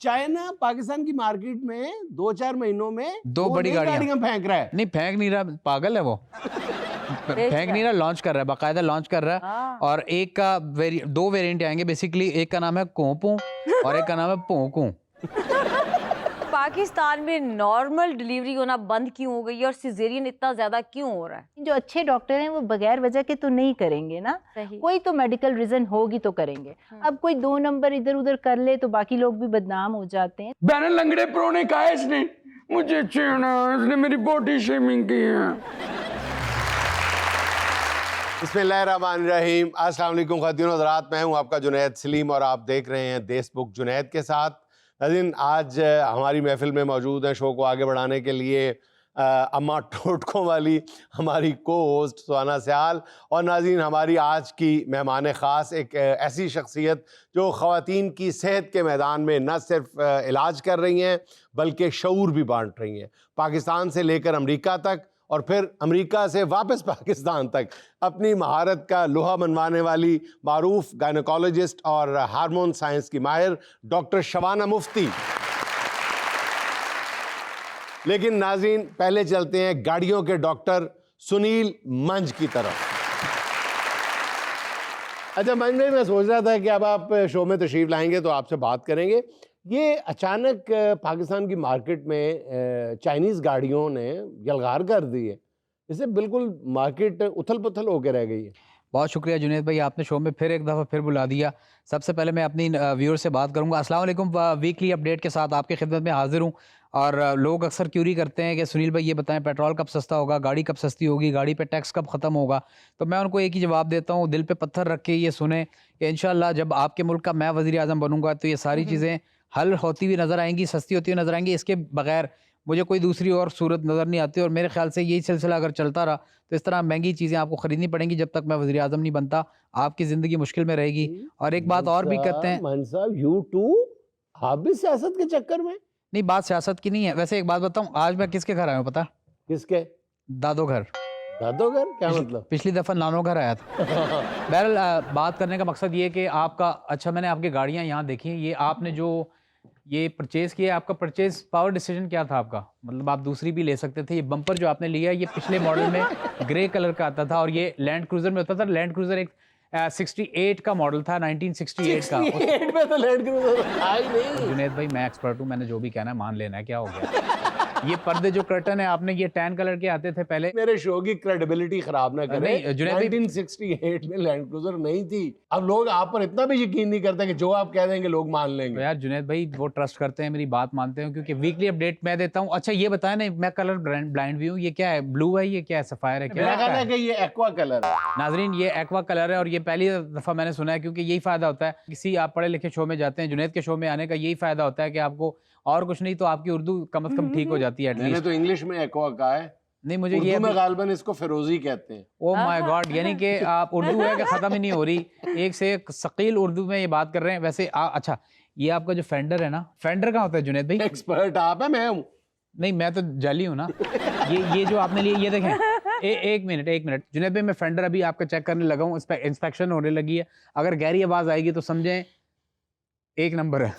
China Pakistan की market में 2-4 महीनों में 2 बड़ी गाड़ियां फेंक रहा है। नहीं फेंक नहीं रहा, पागल है वो। फेंक नहीं रहा, लॉन्च कर रहा है, बाकायदा लॉन्च कर रहा है। और एक का 2 वेरिएंट आएंगे बेसिकली, एक का नाम है कोंपू और एक का नाम है पोंकू। पाकिस्तान में नॉर्मल डिलीवरी होना बंद क्यों हो गई है और सिजेरियन इतना ज्यादा क्यों हो रहा है? जो अच्छे डॉक्टर हैं वो बगैर वजह के तो नहीं करेंगे ना, कोई तो मेडिकल रीजन होगी तो करेंगे। अब कोई 2 नंबर इधर उधर कर ले तो बाकी लोग भी बदनाम हो जाते हैं। बहन लंगड़े प्रो ने कहा इसने मुझे छेड़ा, इसने मेरी बॉडी शेमिंग की है। बिस्मिल्लाहिर्रहमानिर्रहीम। अस्सलाम वालेकुम ख़वातीन और हज़रात, मैं हूं आपका जुनैद सलीम और आप देख रहे हैं देशबुक जुनैद के साथ। नाज़रीन, आज हमारी महफिल में मौजूद हैं शो को आगे बढ़ाने के लिए अम्मा टोटकों वाली हमारी को होस्ट सुहाना सयाल, और नाज़रीन हमारी आज की मेहमान ख़ास एक ऐसी शख्सियत जो ख़वातीन की सेहत के मैदान में न सिर्फ इलाज कर रही हैं बल्कि शऊर भी बांट रही हैं। पाकिस्तान से लेकर अमरीका तक और फिर अमेरिका से वापस पाकिस्तान तक अपनी महारत का लोहा मनवाने वाली मारूफ गायनोकोलॉजिस्ट और हार्मोन साइंस की माहिर डॉक्टर शबाना मुफ्ती। लेकिन नाज़रीन पहले चलते हैं गाड़ियों के डॉक्टर सुनील मंज की तरफ। अच्छा मंज भाई, मैं सोच रहा था कि अब आप शो में तशरीफ़ लाएंगे तो आपसे बात करेंगे। ये अचानक पाकिस्तान की मार्केट में चाइनीज़ गाड़ियों ने यलगार कर दी है, इससे बिल्कुल मार्केट उथल पुथल होकर रह गई है। बहुत शुक्रिया जुनैद भाई, आपने शो में फिर एक दफ़ा फिर बुला दिया। सबसे पहले मैं अपनी व्यूअर से बात करूंगा। अस्सलाम वालेकुम, वीकली अपडेट के साथ आपकी खिदमत में हाजिर हूं। और लोग अक्सर क्यूरी करते हैं कि सुनील भाई ये बताएं पेट्रोल कब सस्ता होगा, गाड़ी कब सस्ती होगी, गाड़ी पे टैक्स कब ख़त्म होगा। तो मैं उनको एक ही जवाब देता हूँ, दिल पे पत्थर रख के ये सुने कि इंशाअल्लाह जब आपके मुल्क का मैं वज़ीर आज़म बनूंगा तो ये सारी चीज़ें हल होती हुई नज़र आएंगी, सस्ती होती हुई नज़र आएंगी। इसके बगैर मुझे कोई दूसरी और सूरत नज़र नहीं आती। और मेरे ख्याल से यही सिलसिला अगर चलता रहा तो इस तरह महंगी चीज़ें आपको ख़रीदनी पड़ेंगी। जब तक मैं वज़ीर आज़म नहीं बनता आपकी ज़िंदगी मुश्किल में रहेगी। और एक बात और भी करते हैं, मान साहब यू टू आप भी सियासत के चक्कर में? नहीं, बात सियासत की नहीं है। वैसे एक बात बताऊं, आज मैं किसके घर आया हूँ पता? किसके? दादो घर। दादो घर क्या मतलब? पिछली दफ़ा नानो घर आया था। बहरहाल बात करने का मकसद ये कि आपका, अच्छा मैंने आपकी गाड़ियाँ यहाँ देखी, ये आपने जो ये परचेज़ किया, आपका परचेज़ पावर डिसीजन क्या था आपका? मतलब आप दूसरी भी ले सकते थे। ये बम्पर जो आपने लिया ये पिछले मॉडल में ग्रे कलर का आता था और ये लैंड क्रूज़र में होता था। लैंड क्रूज़र एक 68 का मॉडल था, 1968 का। 68 में तो लैंड क्रूज़र आई नहीं। जुनैद भाई मैं एक्सपर्ट हूँ, मैंने जो भी कहना है मान लेना है, क्या हो गया? ये पर्दे जो कर्टन है आपने, ये टैन कलर के आते थे पहले। मेरे शो की क्रेडिबिलिटी खराब ना करें। 1968 में लैंड क्रूज़र नहीं थी। अब लोग आप पर इतना भी यकीन नहीं करते कि जो आप कह देंगे लोग मान लेंगे। तो यार जुनैद भाई वो ट्रस्ट करते हैं, मेरी बात मानते हैं, क्योंकि वीकली अपडेट मैं देता हूँ। अच्छा ये बताया नहीं, मैं कलर ब्लाइंड भी हूँ। ये क्या है, ब्लू है, ये क्या है, सफायर है, क्या है? कि ये एक्वा कलर है। नाजरीन ये एक्वा कलर है और ये पहली दफा मैंने सुना है, क्योंकि यही फायदा होता है किसी आप पढ़े लिखे शो में जाते हैं, जुनैद के शो में आने का यही फायदा होता है कि आपको और कुछ नहीं तो आपकी उर्दू कम से कम ठीक हो जाती है। मैंने तो इंग्लिश में एक्वा कहा है। नहीं, मुझे ये में गालबन इसको फिरोजी कहते हैं। ओह माय गॉड, यानी कि आप उर्दू है कि ख़त्म ही नहीं हो रही, एक से एक सकील उर्दू में ये बात कर रहे हैं। वैसे अच्छा ये आपका जो फेंडर है ना, फेंडर कहाँ होता है जुनैद भाई? एक्सपर्ट आप है, मैं हूँ। नहीं मैं तो जाली हूँ ना। ये जो आपने लिए, ये देखें। एक मिनट जुनैद भाई, मैं फेंडर अभी आपका चेक करने लगा हूँ, इंस्पेक्शन होने लगी है। अगर गहरी आवाज़ आएगी तो समझें 1 नंबर है।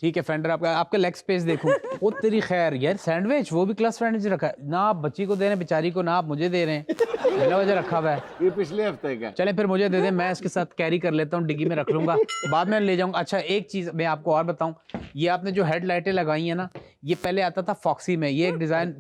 ठीक है, फेंडर आपका लेग स्पेस देखूं। वो तेरी खैर यार, सैंडविच वो भी क्लास सैंडविच रखा है ना, आप बच्ची को दे रहे हैं बेचारी को, ना आप मुझे दे रहे हैं, बिना वजह रखा हुआ है। ये पिछले हफ्ते का। चलें फिर मुझे दे दें, मैं इसके साथ कैरी कर लेता हूँ, डिग्गी में रख लूंगा, बाद में ले जाऊंगा। अच्छा एक चीज़ मैं आपको और बताऊं, ये आपने जो हेडलाइटें लगाई हैं ना, ये पहले आता था फॉक्सी में। ये एक डिज़ाइन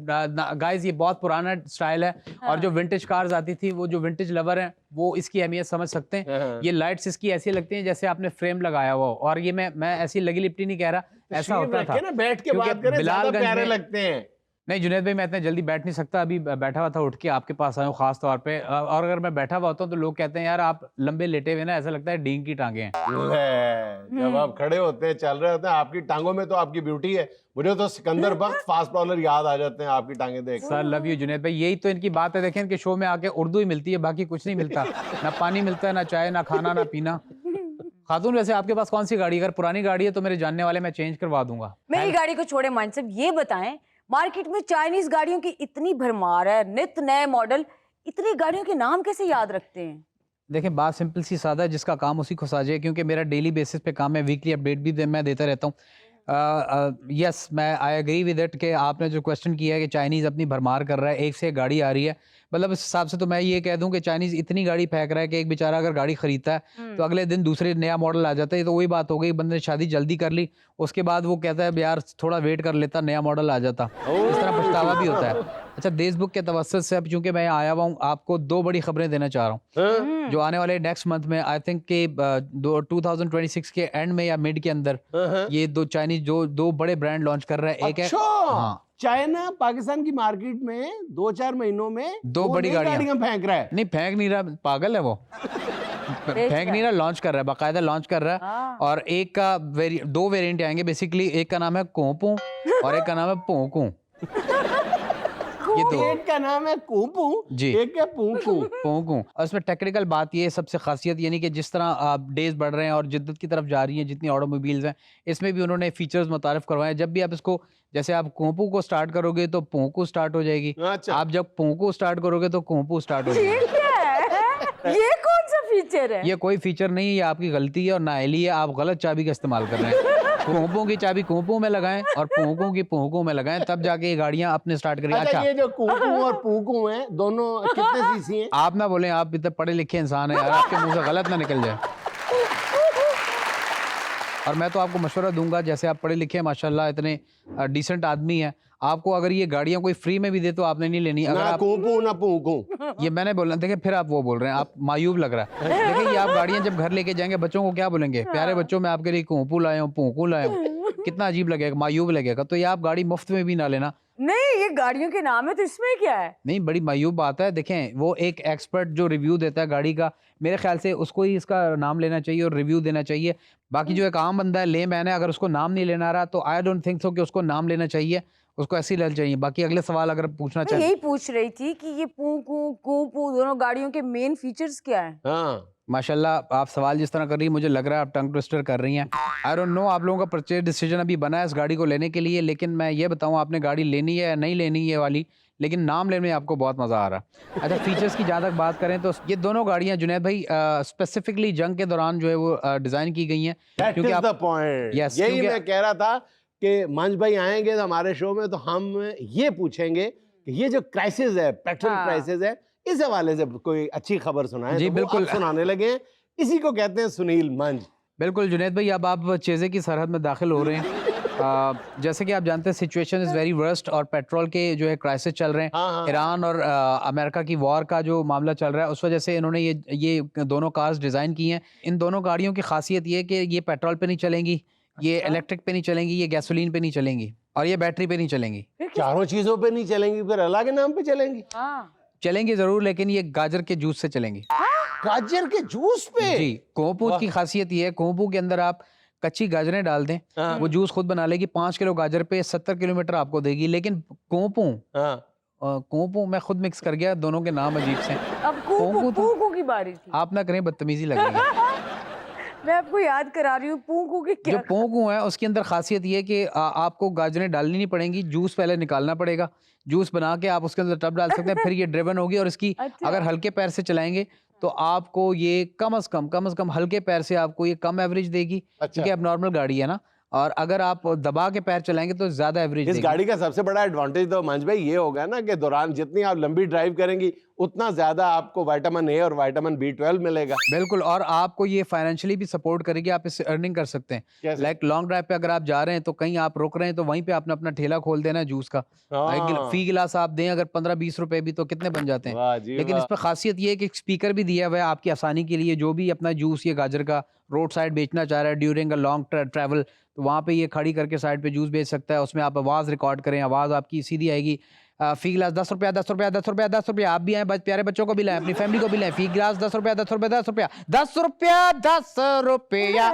गाइस, ये बहुत पुराना स्टाइल है। और जो विंटेज कार्स आती थी, वो जो विंटेज लवर हैं वो इसकी अहमियत समझ सकते हैं। ये लाइट्स इसकी ऐसी लगती हैं जैसे आपने फ्रेम लगाया हुआ हो। और ये मैं ऐसी लगी लिपटी नहीं कह रहा, ऐसा होता था ना, बैठ के बात करें, ज़्यादा प्यारे लगते हैं। नहीं जुनैद भाई, मैं इतने जल्दी बैठ नहीं सकता, अभी बैठा हुआ था, उठ के आपके पास आया हूँ खास तौर पे। और अगर मैं बैठा हुआ होता हूँ तो लोग कहते हैं यार आप लंबे लेटे हुए ना, ऐसा लगता है डींग की टांगे हैं। जब आप खड़े होते हैं, चल रहे होते हैं, आपकी टांगों में तो आपकी ब्यूटी है। मुझे तो सिकंदर बख्त फास्ट बॉलर याद आ जाते हैं आपकी टांगे देख। सर लव यू जुनैद भाई, यही तो इनकी बात है। देखें इनके शो में आके उर्दू ही मिलती है, बाकी कुछ नहीं मिलता। ना पानी मिलता है, ना चाय, ना खाना, ना पीना। खातून वैसे आपके पास कौन सी गाड़ी? अगर पुरानी गाड़ी है तो मेरे जानने वाले, मैं चेंज करवा दूंगा। मेरी गाड़ी को छोड़े मान साहब, ये बताएं मार्केट में चाइनीज गाड़ियों की इतनी भरमार है, नित नए मॉडल, इतनी गाड़ियों के नाम कैसे याद रखते हैं? देखिए बात सिंपल सी सादा है, जिसका काम उसी को साझे, क्योंकि मेरा डेली बेसिस पे काम है, वीकली अपडेट भी मैं देता रहता हूँ। यस, मैं आई एग्री विद इट कि आपने जो क्वेश्चन किया है कि चाइनीज़ अपनी भरमार कर रहा है, एक से एक गाड़ी आ रही है, मतलब इस हिसाब से तो मैं ये कह दूं कि चाइनीज़ इतनी गाड़ी फेंक रहा है कि एक बेचारा अगर गाड़ी खरीदता है तो अगले दिन दूसरे नया मॉडल आ जाता है। तो वही बात हो गई, बंदे ने शादी जल्दी कर ली, उसके बाद वो कहता है यार थोड़ा वेट कर लेता, नया मॉडल आ जाता। इस तरह पछतावा भी होता है। अच्छा, देशबुक के तवस्सुत से अब चूंकि मैं यहाँ आया हुआ हूँ, आपको दो बड़ी खबरें देना चाह रहा हूँ जो आने वाले नेक्स्ट मंथ में, आई थिंक कि 2026 के एंड में या मिड के अंदर ये दो चाइनीज दो बड़े ब्रांड लॉन्च कर रहा है। एक है हाँ, चाइना पाकिस्तान की मार्केट में 2-4 महीनों में दो बड़ी गाड़ियां फेंक रहा है। नहीं फेंक नहीं रहा, पागल है वो। फेंक नहीं रहा, लॉन्च कर रहा है, बाकायदा लॉन्च कर रहा है। और एक का दो वेरिएंट आएंगे बेसिकली, एक का नाम है कोपू और एक का नाम है पोकू। ये दो, एक का नाम है कोपू जी, एक का पोकू। पोकू। और इसमें टेक्निकल बात ये सबसे खासियत, यानी कि जिस तरह डेज बढ़ रहे हैं और जिद्दत की तरफ जा रही हैं जितनी ऑटोमोबाइल्स हैं, इसमें भी उन्होंने फीचर्स मुतारिफ करवाए। जब भी आप इसको, जैसे आप कोपू को स्टार्ट करोगे तो पोकू स्टार्ट हो जाएगी, अच्छा। आप जब पोकू स्टार्ट करोगे तो कोपू स्टार्ट हो जाएगी। ये क्या है? ये कौन सा फीचर है? ये कोई फीचर नहीं है, ये आपकी गलती है और नाअहली है, आप गलत चाबी का इस्तेमाल कर रहे हैं। कोंपों की चाबी कोंपों में लगाएं और पोंकों की पोंकों में लगाएं, तब जाके ये गाड़ियां अपने स्टार्ट करेंगी। अच्छा, अच्छा, ये जो कोपू और पोकू हैं दोनों कितने सीसी हैं? आप ना बोलें, आप इतने पढ़े लिखे इंसान हैं यार, आपके मुंह से गलत ना निकल जाए। और मैं तो आपको मशवरा दूंगा, जैसे आप पढ़े लिखे हैं माशाल्लाह, इतने डिसेंट आदमी हैं, आपको अगर ये गाड़ियां कोई फ्री में भी दे तो आपने नहीं लेनी। अगर ना आप कोपू ना पोकू। ये मैंने बोला, देखिए फिर आप वो बोल रहे हैं, आप मायूब लग रहा है। देखिए ये आप गाड़ियां जब घर लेके जाएंगे, बच्चों को क्या बोलेंगे, प्यारे बच्चों मैं आपके लिए कोपू लाया हूँ, पोकू लाया हूँ, कितना अजीब लगेगा, मायूब लगेगा। तो ये आप गाड़ी मुफ्त में भी ना लेना। नहीं, ये गाड़ियों के नाम है तो इसमें क्या है? नहीं, बड़ी मायूब बात है। देखें वो एक एक्सपर्ट जो रिव्यू देता है गाड़ी का, मेरे ख्याल से उसको ही इसका नाम लेना चाहिए और रिव्यू देना चाहिए। बाकी जो एक आम बंदा है, ले मैंने, अगर उसको नाम नहीं लेना रहा तो आई डोंट थिंक सो कि उसको नाम लेना चाहिए, उसको ऐसे ही लेना चाहिए। बाकी अगले सवाल अगर पूछना मैं चाहिए, यही पूछ रही थी कि ये पूकू कोपू दोनों गाड़ियों के मेन फीचर्स क्या हैं? हाँ, माशाल्लाह आप सवाल जिस तरह कर रही हैं, मुझे लग रहा है आप टंग ट्विस्टर कर रही हैं। आई डोंट नो आप लोगों का परचेज डिसीजन अभी बना है इस गाड़ी को लेने के लिए, लेकिन मैं ये बताऊं, आपने गाड़ी लेनी है या नहीं लेनी ये वाली, लेकिन नाम लेने में आपको बहुत मज़ा आ रहा है। अच्छा, फीचर्स की जहाँ तक बात करें तो ये दोनों गाड़ियाँ जुनैद भाई स्पेसिफिकली जंग के दौरान जो है वो डिज़ाइन की गई हैं, क्योंकि आप पॉइंट Yes, यही क्योंकि- मैं कह रहा था कि मंच भाई आएंगे तो हमारे शो में तो हम ये पूछेंगे कि ये जो क्राइसिस है, पेट्रोल हाँ। क्राइसिस है, इस हवाले से कोई अच्छी खबर सुनाए। जी, तो वो बिल्कुल। आप सुनाने लगे हैं। इसी को कहते हैं सुनील मंच। बिल्कुल जुनैद भाई, अब आप चेज़े की सरहद में दाखिल हो रहे हैं। जैसे कि आप जानते हैं सिचुएशन इज़ वेरी वर्स्ट और पेट्रोल के जो है क्राइसिस चल रहे हैं। हाँ, हाँ। ईरान और अमेरिका की वॉर का जो मामला चल रहा है, उस वजह से इन्होंने ये दोनों कार्स डिज़ाइन की हैं। इन दोनों गाड़ियों की खासियत ये है कि ये पेट्रोल पे नहीं चलेंगी, ये इलेक्ट्रिक पे नहीं चलेंगी, ये गैसोलीन पे नहीं चलेंगी और ये बैटरी पे नहीं चलेंगी। चारों चीजों पे नहीं चलेंगी, फिर अल्लाह के नाम पे चलेंगी। हाँ। चलेंगी ज़रूर, लेकिन ये गाजर के जूस से चलेंगी। गाजर के जूस पे? जी, कोंपू की खासियत ये है, कोंपू के अंदर आप कच्ची गाजरें डाल दें, हाँ। वो जूस खुद बना लेगी। 5 किलो गाजर पे 70 किलोमीटर आपको देगी। लेकिन कोंपू हाँ। कोंपू, मैं खुद मिक्स कर गया, दोनों के नाम अजीब से हैं। अब कोपू पोंकू तो- पूकू की बारी थी। आप ना करें, बदतमीजी लगेगी। मैं आपको याद करा रही हूँ पूकू की जो क्या। पोंकू है उसके अंदर खासियत ये है कि आपको गाजरें डालनी नहीं पड़ेंगी, जूस पहले निकालना पड़ेगा, जूस बना के आप उसके अंदर टब डाल सकते हैं, फिर ये ड्रिवन होगी। और इसकी अच्छा। अगर हल्के पैर से चलाएंगे तो आपको ये कम से कम हल्के पैर से आपको ये कम एवरेज देगी, अच्छा। क्योंकि अब नॉर्मल गाड़ी है ना। और अगर आप दबा के पैर चलाएंगे तो ज्यादा एवरेज इस देगी। गाड़ी का सबसे बड़ा एडवांटेज तो मंच भाई ये होगा ना कि दौरान जितनी आप लंबी ड्राइव करेंगी उतना ज्यादा आपको विटामिन ए और विटामिन B12 मिलेगा। बिल्कुल, और आपको ये फाइनेंशियली भी सपोर्ट करेगी, आप इससे अर्निंग कर सकते हैं। कैसे? लाइक लॉन्ग ड्राइव पे अगर आप जा रहे हैं तो कहीं आप रुक रहे हैं तो वहीं पे आपने अपना ठेला खोल देना है जूस का। हाँ। फी गिलास आप दें अगर 15-20 रुपए भी, तो कितने बन जाते हैं। वाह जी लेकिन वाह। इस पर खासियत ये है कि एक स्पीकर भी दिया हुआ है आपकी आसानी के लिए, जो भी अपना जूस ये गाजर का रोड साइड बेचना चाह रहा है ड्यूरिंग अ लॉन्ग ट्रैवल, तो वहाँ पे ये खड़ी करके साइड पे जूस बेच सकता है। उसमें आप आवाज़ रिकॉर्ड करें, आवाज़ आपकी सीधी आएगी। फी गिलास 10 रुपया 10 रुपया 10 रुपया 10 रुपया। आप भी आए, प्यारे बच्चों को भी लाएं, अपनी फैमिली को भी लाएं। फी गिलास 10 रुपया 10 रुपया 10 रुपया 10 रुपया 10 रुपया।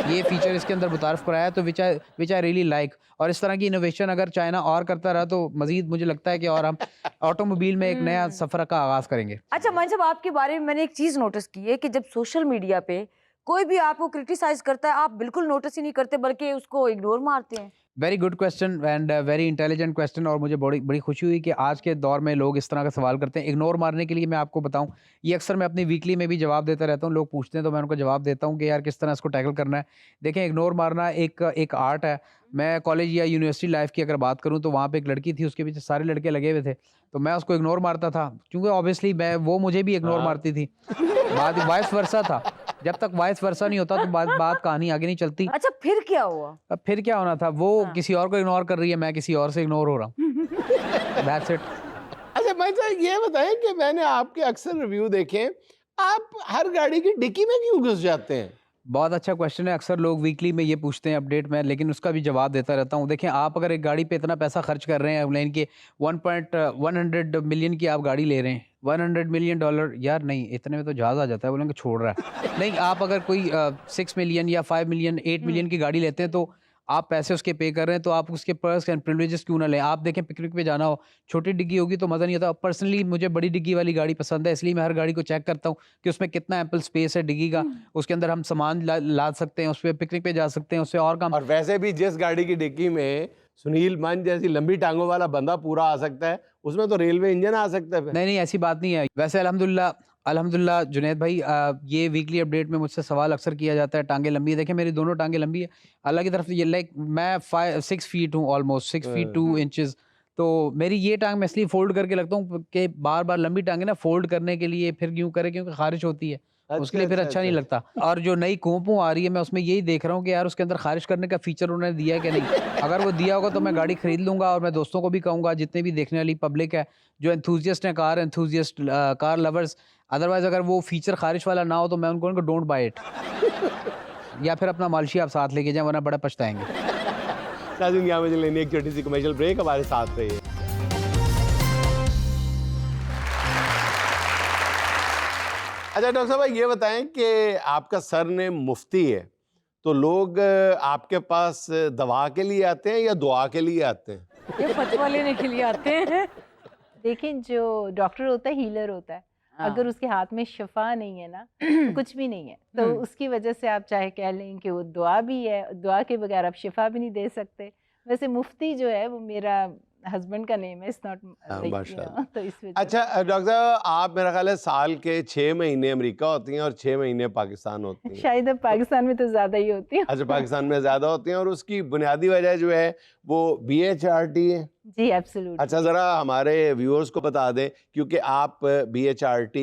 ये फीचर इसके अंदर मुतारफ कराया है, तो विच आई रियली लाइक। और इस तरह की इनोवेशन अगर चाइना और करता रहा तो मजीद मुझे लगता है कि और हम ऑटोमोबाइल में एक नया सफर का आगाज करेंगे। अच्छा मंच, अब आपके बारे में मैंने एक चीज नोटिस की है कि जब सोशल मीडिया पे कोई भी आपको क्रिटिसाइज करता है आप बिल्कुल नोटिस ही नहीं करते बल्कि उसको इग्नोर मारते हैं? Very good question and very intelligent question, और मुझे बड़ी बड़ी खुशी हुई कि आज के दौर में लोग इस तरह का सवाल करते हैं। इग्नोर मारने के लिए मैं आपको बताऊं, ये अक्सर मैं अपनी वीकली में भी जवाब देता रहता हूं। लोग पूछते हैं तो मैं उनको जवाब देता हूं कि यार किस तरह इसको टैकल करना है। देखें, इग्नोर मारना एक आर्ट है। मैं कॉलेज या यूनिवर्सिटी लाइफ की अगर बात करूं तो वहाँ पे एक लड़की थी, उसके पीछे सारे लड़के लगे हुए थे, तो मैं उसको इग्नोर मारता था क्योंकि ऑब्वियसली वो मुझे भी इग्नोर मारती थी। बात वाइस वर्सा था। जब तक वाइस वर्सा नहीं होता तो बात कहानी आगे नहीं चलती। अच्छा, फिर क्या हुआ? अब फिर क्या होना था, वो किसी और को इग्नोर कर रही है, मैं किसी और से इग्नोर हो रहा हूँ। That's it. अच्छा भाई साहब, ये बताएं कि मैंने आपके अक्सर रिव्यू देखे, आप हर गाड़ी की डिक्की में क्यों घुस जाते हैं? बहुत अच्छा क्वेश्चन है। अक्सर लोग वीकली में ये पूछते हैं अपडेट में, लेकिन उसका भी जवाब देता रहता हूँ। देखें, आप अगर एक गाड़ी पे इतना पैसा खर्च कर रहे हैं, ऑनलाइन के 1.100 मिलियन की आप गाड़ी ले रहे हैं, $100 मिलियन, यार नहीं, इतने में तो जहाज आ जाता है, बोलेंगे छोड़ रहा है। नहीं, आप अगर कोई 6 मिलियन या 5 मिलियन 8 मिलियन की गाड़ी लेते हैं तो आप पैसे उसके पे कर रहे हैं, तो आप उसके पर्क्स एंड प्रिविलेजेस क्यों ना लें। आप देखें, पिकनिक पे जाना हो, छोटी डिग्गी होगी तो मज़ा नहीं आता। पर्सनली मुझे बड़ी डिग्गी वाली गाड़ी पसंद है, इसलिए मैं हर गाड़ी को चेक करता हूँ कि उसमें कितना एम्पल स्पेस है डिग्गी का, उसके अंदर हम सामान लाद सकते हैं, उस पर पिकनिक पे जा सकते हैं, उससे और काम। और वैसे भी जिस गाड़ी की डिक्की में सुनील मान जैसी लंबी टांगों वाला बंदा पूरा आ सकता है, उसमें तो रेलवे इंजन आ सकता है फिर। नहीं नहीं, ऐसी बात नहीं है। वैसे अल्हम्दुलिल्लाह जुनैद भाई, ये वीकली अपडेट में मुझसे सवाल अक्सर किया जाता है, टांगे लंबी है। देखिए, मेरी दोनों टांगे लंबी है। अल्लाह की तरफ ये लाइक मैं 6 फीट हूँ, ऑलमोस्ट 6 फीट 2 इंचेस। तो मेरी ये टांग मैं इसलिए फोल्ड करके लगता हूँ कि बार बार लंबी टांगे ना फोल्ड करने के लिए फिर क्यों करे, क्योंकि खारिश होती है, उसके लिए फिर अच्छा नहीं लगता। और जो नई कोंपू आ रही है, मैं उसमें यही देख रहा हूँ कि यार उसके अंदर खारिश करने का फीचर उन्होंने दिया है कि नहीं। अगर वो दिया होगा तो मैं गाड़ी खरीद लूंगा, और मैं दोस्तों को भी कहूँगा, जितने भी देखने वाली पब्लिक है, जो एंथुजियस्ट हैं, कार लवर्स, अदरवाइज अगर वो फीचर खारिश वाला ना हो तो मैं उनको डोंट बाय इट। या फिर अपना मालशी आप साथ लेके जाएं, वरना बड़ा पछताएंगे। नाज़रीन, यहाँ मुझे लेनी एक छोटी सी कमर्शियल ब्रेक, हमारे साथ रहिए। अच्छा डॉक्टर साहब, ये बताएं कि आपका सरनेम मुफ्ती है, तो लोग आपके पास दवा के लिए आते हैं या दुआ के लिए आते हैं? ये फतवा लेने के लिए आते हैं। देखिए, जो डॉक्टर होता है हीलर होता है। अगर उसके हाथ में शिफा नहीं है ना तो कुछ भी नहीं है। तो उसकी वजह से आप चाहे कह लें कि वो दुआ भी है, दुआ के बगैर आप शिफा भी नहीं दे सकते। वैसे मुफ्ती जो है वो मेरा हस्बैंड का नेम है, इट्स नॉट तो इस वजह। अच्छा डॉक्टर साहब, आप मेरा ख्याल है साल के 6 महीने अमेरिका होती हैं और 6 महीने पाकिस्तान होती हैं। शायद अब पाकिस्तान में तो ज़्यादा ही होती है। अच्छा, पाकिस्तान में ज़्यादा होती हैं, और उसकी बुनियादी वजह जो है वो BHRT है। जी एब्सोल्युटली। अच्छा, ज़रा हमारे व्यूअर्स को बता दें, क्योंकि आप BHRT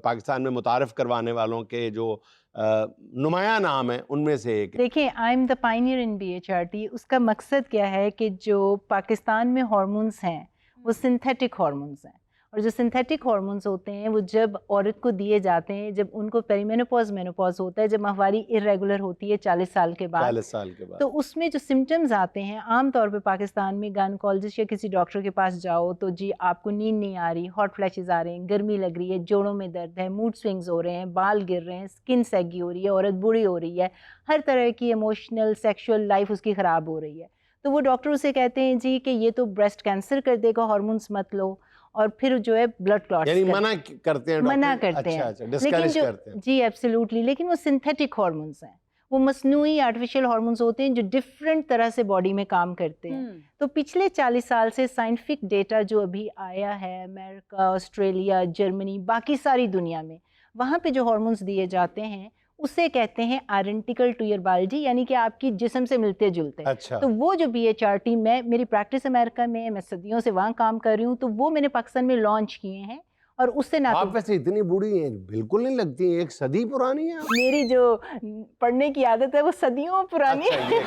पाकिस्तान में मुतारफ़ करवाने वालों के जो नुमाया नाम है उनमें से एक है। देखिए, I am the Pioneer in BHRT। उसका मकसद क्या है कि जो पाकिस्तान में हार्मोन्स हैं वो सिंथेटिक हार्मोन्स हैं, और जो सिंथेटिक हार्मोन्स होते हैं वो जब औरत को दिए जाते हैं, जब उनको पेरीमेनोपॉज मेनोपॉज होता है, जब माहवारी इरेगुलर होती है 40 साल के बाद, 40 साल के बाद, तो उसमें जो सिम्टम्स आते हैं, आम तौर पे पाकिस्तान में गायनेकोलॉजिस्ट या किसी डॉक्टर के पास जाओ तो जी आपको नींद नहीं आ रही, हॉट फ्लैशेस आ रहे हैं, गर्मी लग रही है, जोड़ों में दर्द है, मूड स्विंग्स हो रहे हैं, बाल गिर रहे हैं, स्किन सैगी हो रही है, औरत बूढ़ी हो रही है, हर तरह की इमोशनल सेक्सुअल लाइफ उसकी ख़राब हो रही है। तो वो डॉक्टर उसे कहते हैं जी कि ये तो ब्रेस्ट कैंसर कर देगा, हार्मोन्स मत लो, और फिर जो है ब्लड क्लॉट्स, यानी मना करते हैं, मना करते हैं। अच्छा, डिस्करेज करते हैं। जी एब्सोल्युटली। लेकिन वो सिंथेटिक हार्मोन्स हैं, वो मसनूई आर्टिफिशियल हार्मोन्स होते हैं जो डिफरेंट तरह से बॉडी में काम करते हैं। तो पिछले 40 साल से साइंटिफिक डेटा जो अभी आया है, अमेरिका, ऑस्ट्रेलिया, जर्मनी, बाकी सारी दुनिया में, वहाँ पे जो हार्मोन्स दिए जाते हैं उसे कहते हैं आइडेंटिकल टू योर बायोलॉजी, यानी कि आपकी जिस्म से मिलते जुलते। अच्छा। तो वो जो BHRT, मेरी प्रैक्टिस अमेरिका में है, मैं सदियों से वहाँ काम कर रही हूँ, तो वो मैंने पाकिस्तान में लॉन्च किए हैं। और उससे ना आप वैसे इतनी बूढ़ी हैं, बिल्कुल नहीं लगती, 1 सदी पुरानी है। मेरी जो पढ़ने की आदत है वो सदियों पुरानी है।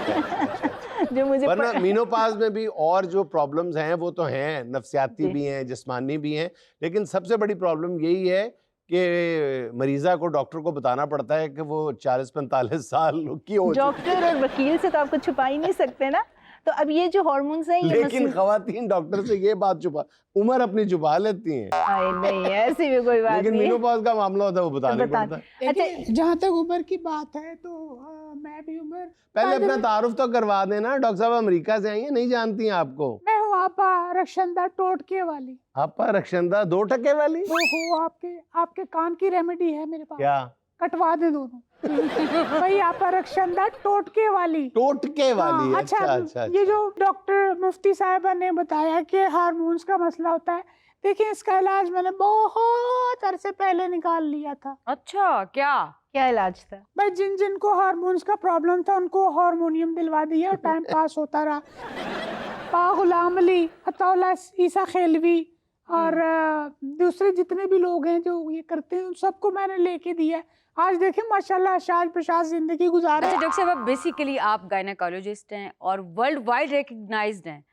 जो मुझे वरना मीनोपाज में भी और जो प्रॉब्लम्स हैं वो तो हैं, नफ्सियाती भी हैं, जिस्मानी भी हैं, लेकिन सबसे बड़ी प्रॉब्लम यही है कि मरीजा को डॉक्टर को बताना पड़ता है कि वो 40-45 साल की हो। डॉक्टर और वकील से तो आपको छुपा ही नहीं सकते ना। तो अब ये जो हार्मोन्स हैं, लेकिन खवातीन डॉक्टर से ये बात छुपा, उम्र अपनी छुपा लेती हैं। नहीं, ऐसी भी कोई बात लेकिन नहीं है। मीनोपॉज का मामला होता है वो बताने पड़ता है। अच्छा, जहाँ तक उम्र की बात है तो मैं भी उम्र, पहले अपना तारुफ तो करवा देना। डॉक्टर साहब अमेरिका से आई हैं, नहीं जानती हैं आपको? मैं हूँ आपा रक्षंदा टोटके वाली। आपा रक्षंदा 2 टके वाली? वो हो आपके कान की रेमेडी है मेरे पास। क्या? कटवा दे दोनों। भाई यहाँ पर रक्षंदा टोटके वाली। टोटके वाली। हाँ, अच्छा अच्छा ये अच्छा। जो डॉक्टर मुफ्ती साहिबा ने बताया कि हार्मोन्स का मसला होता है, देखिए इसका इलाज मैंने बहुत अरसे पहले निकाल लिया था। अच्छा, क्या? क्या इलाज था? भाई जिन जिन को हार्मोन्स का प्रॉब्लम था उनको हार्मोनियम दिलवा दिया और टाइम पास होता रहा। पा गुलाम अली, अतौला ईसा खेलवी और दूसरे जितने भी लोग हैं जो ये करते हैं, उन सबको मैंने लेके दिया है। आज देखें माशाल्लाह शाज प्रशाज जिंदगी गुजार अच्छा रहे हैं। डॉक्टर साहब, बेसिकली आप गायनेकोलॉजिस्ट हैं और वर्ल्ड वाइड रिकग्नाइज्ड हैं,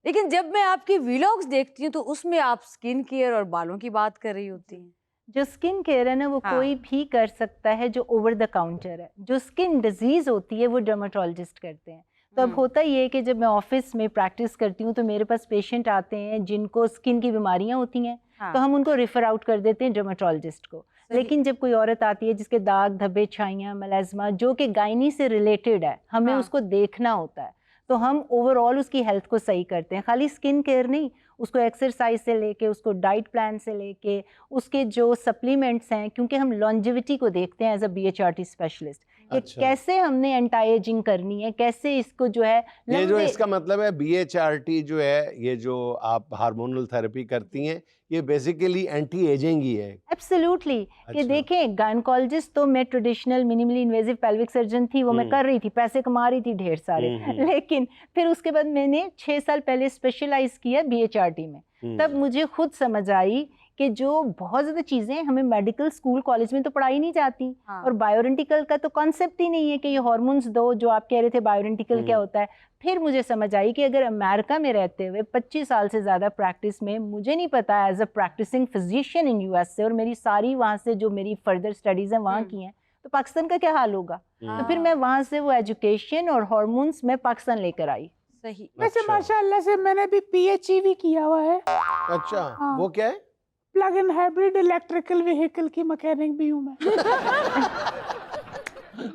लेकिन जब मैं आपकी व्लॉग्स देखती हूँ तो उसमें आप स्किन केयर और बालों की बात कर रही होती हैं। जो स्किन केयर है ना वो हाँ। कोई भी कर सकता है जो ओवर द काउंटर है। जो स्किन डिजीज होती है वो डर्माटोलॉजिस्ट करते हैं। तो अब होता ये है कि जब मैं ऑफिस में प्रैक्टिस करती हूँ तो मेरे पास पेशेंट आते हैं जिनको स्किन की बीमारियां होती हैं, हाँ। तो हम उनको रेफर आउट कर देते हैं डर्माटोलॉजिस्ट को। लेकिन जब कोई औरत आती है जिसके दाग धब्बे छाइयाँ मलेज़मा जो कि गायनी से रिलेटेड है, हमें हाँ। उसको देखना होता है। तो हम ओवरऑल उसकी हेल्थ को सही करते हैं, खाली स्किन केयर नहीं, उसको एक्सरसाइज से लेके, उसको डाइट प्लान से लेके, उसके जो सप्लीमेंट्स हैं, क्योंकि हम लॉन्जिविटी को देखते हैं एज अ BHRT स्पेशलिस्ट कि अच्छा। कैसे हमने एंटी एजिंग करनी है, कैसे इसको जो है ये जो लंबे- इसका मतलब है BHRT जो है, ये जो आप हार्मोनल थेरेपी करती हैं, ये बेसिकली एंटी एजिंग ही है। एब्सोल्युटली कि अच्छा। देखें गायनकोलॉजिस्ट तो मैं traditional minimally invasive pelvic surgeon थी, वो मैं कर रही थी, पैसे कमा रही थी ढेर सारे। लेकिन फिर उसके बाद मैंने 6 साल पहले स्पेशलाइज किया BHRT में। तब मुझे खुद समझ आई कि जो बहुत ज़्यादा चीज़ें हमें मेडिकल स्कूल कॉलेज में तो पढ़ाई नहीं जाती। हाँ। और बायोरेंटिकल का तो कॉन्सेप्ट ही नहीं है कि ये हार्मोन्स दो, जो आप कह रहे थे बायोरेंटिकल क्या होता है। फिर मुझे समझ आई कि अगर अमेरिका में रहते हुए 25 साल से ज़्यादा प्रैक्टिस में मुझे नहीं पता as a practising physician in US से, और मेरी सारी वहाँ से जो मेरी फर्दर स्टडीज़ हैं वहाँ की हैं, तो पाकिस्तान का क्या हाल होगा। तो फिर मैं वहाँ से वो एजुकेशन और हार्मोन्स में पाकिस्तान लेकर आई। सही। वैसे अच्छा। माशाल्लाह से मैंने भी PHE भी किया हुआ है। अच्छा, हाँ। वो क्या है? Plug in hybrid electrical vehicle की मैकेनिक भी हूँ मैं।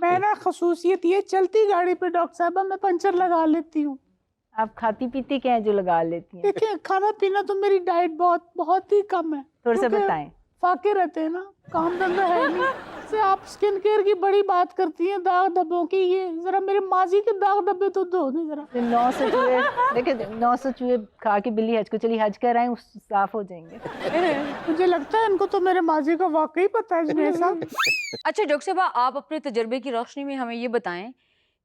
मैं ना खसूसियत ये, चलती गाड़ी पे डॉक्टर साहब मैं पंचर लगा लेती हूँ। आप खाती पीती क्या है जो लगा लेती हैं? देखिए खाना पीना तो मेरी डाइट बहुत बहुत ही कम है। थोड़ा सा क्योंकि बताएं। फाके रहते हैं ना, काम धंधा है नहीं। से आप स्किन केयर की बड़ी बात करती हैं, दाग धब्बों की, ये जरा मेरे माजी के दाग धब्बे तो धो दे जरा। 900 चूहे देखिए 900 चूहे खा के बिल्ली हज को चली, हज कर आए, साफ हो जाएंगे। मुझे लगता है इनको तो मेरे माजी का वाकई पता है जुनैद साहब। अच्छा डॉक्टर साहब, आप अपने तजर्बे की रोशनी में हमें ये बताएं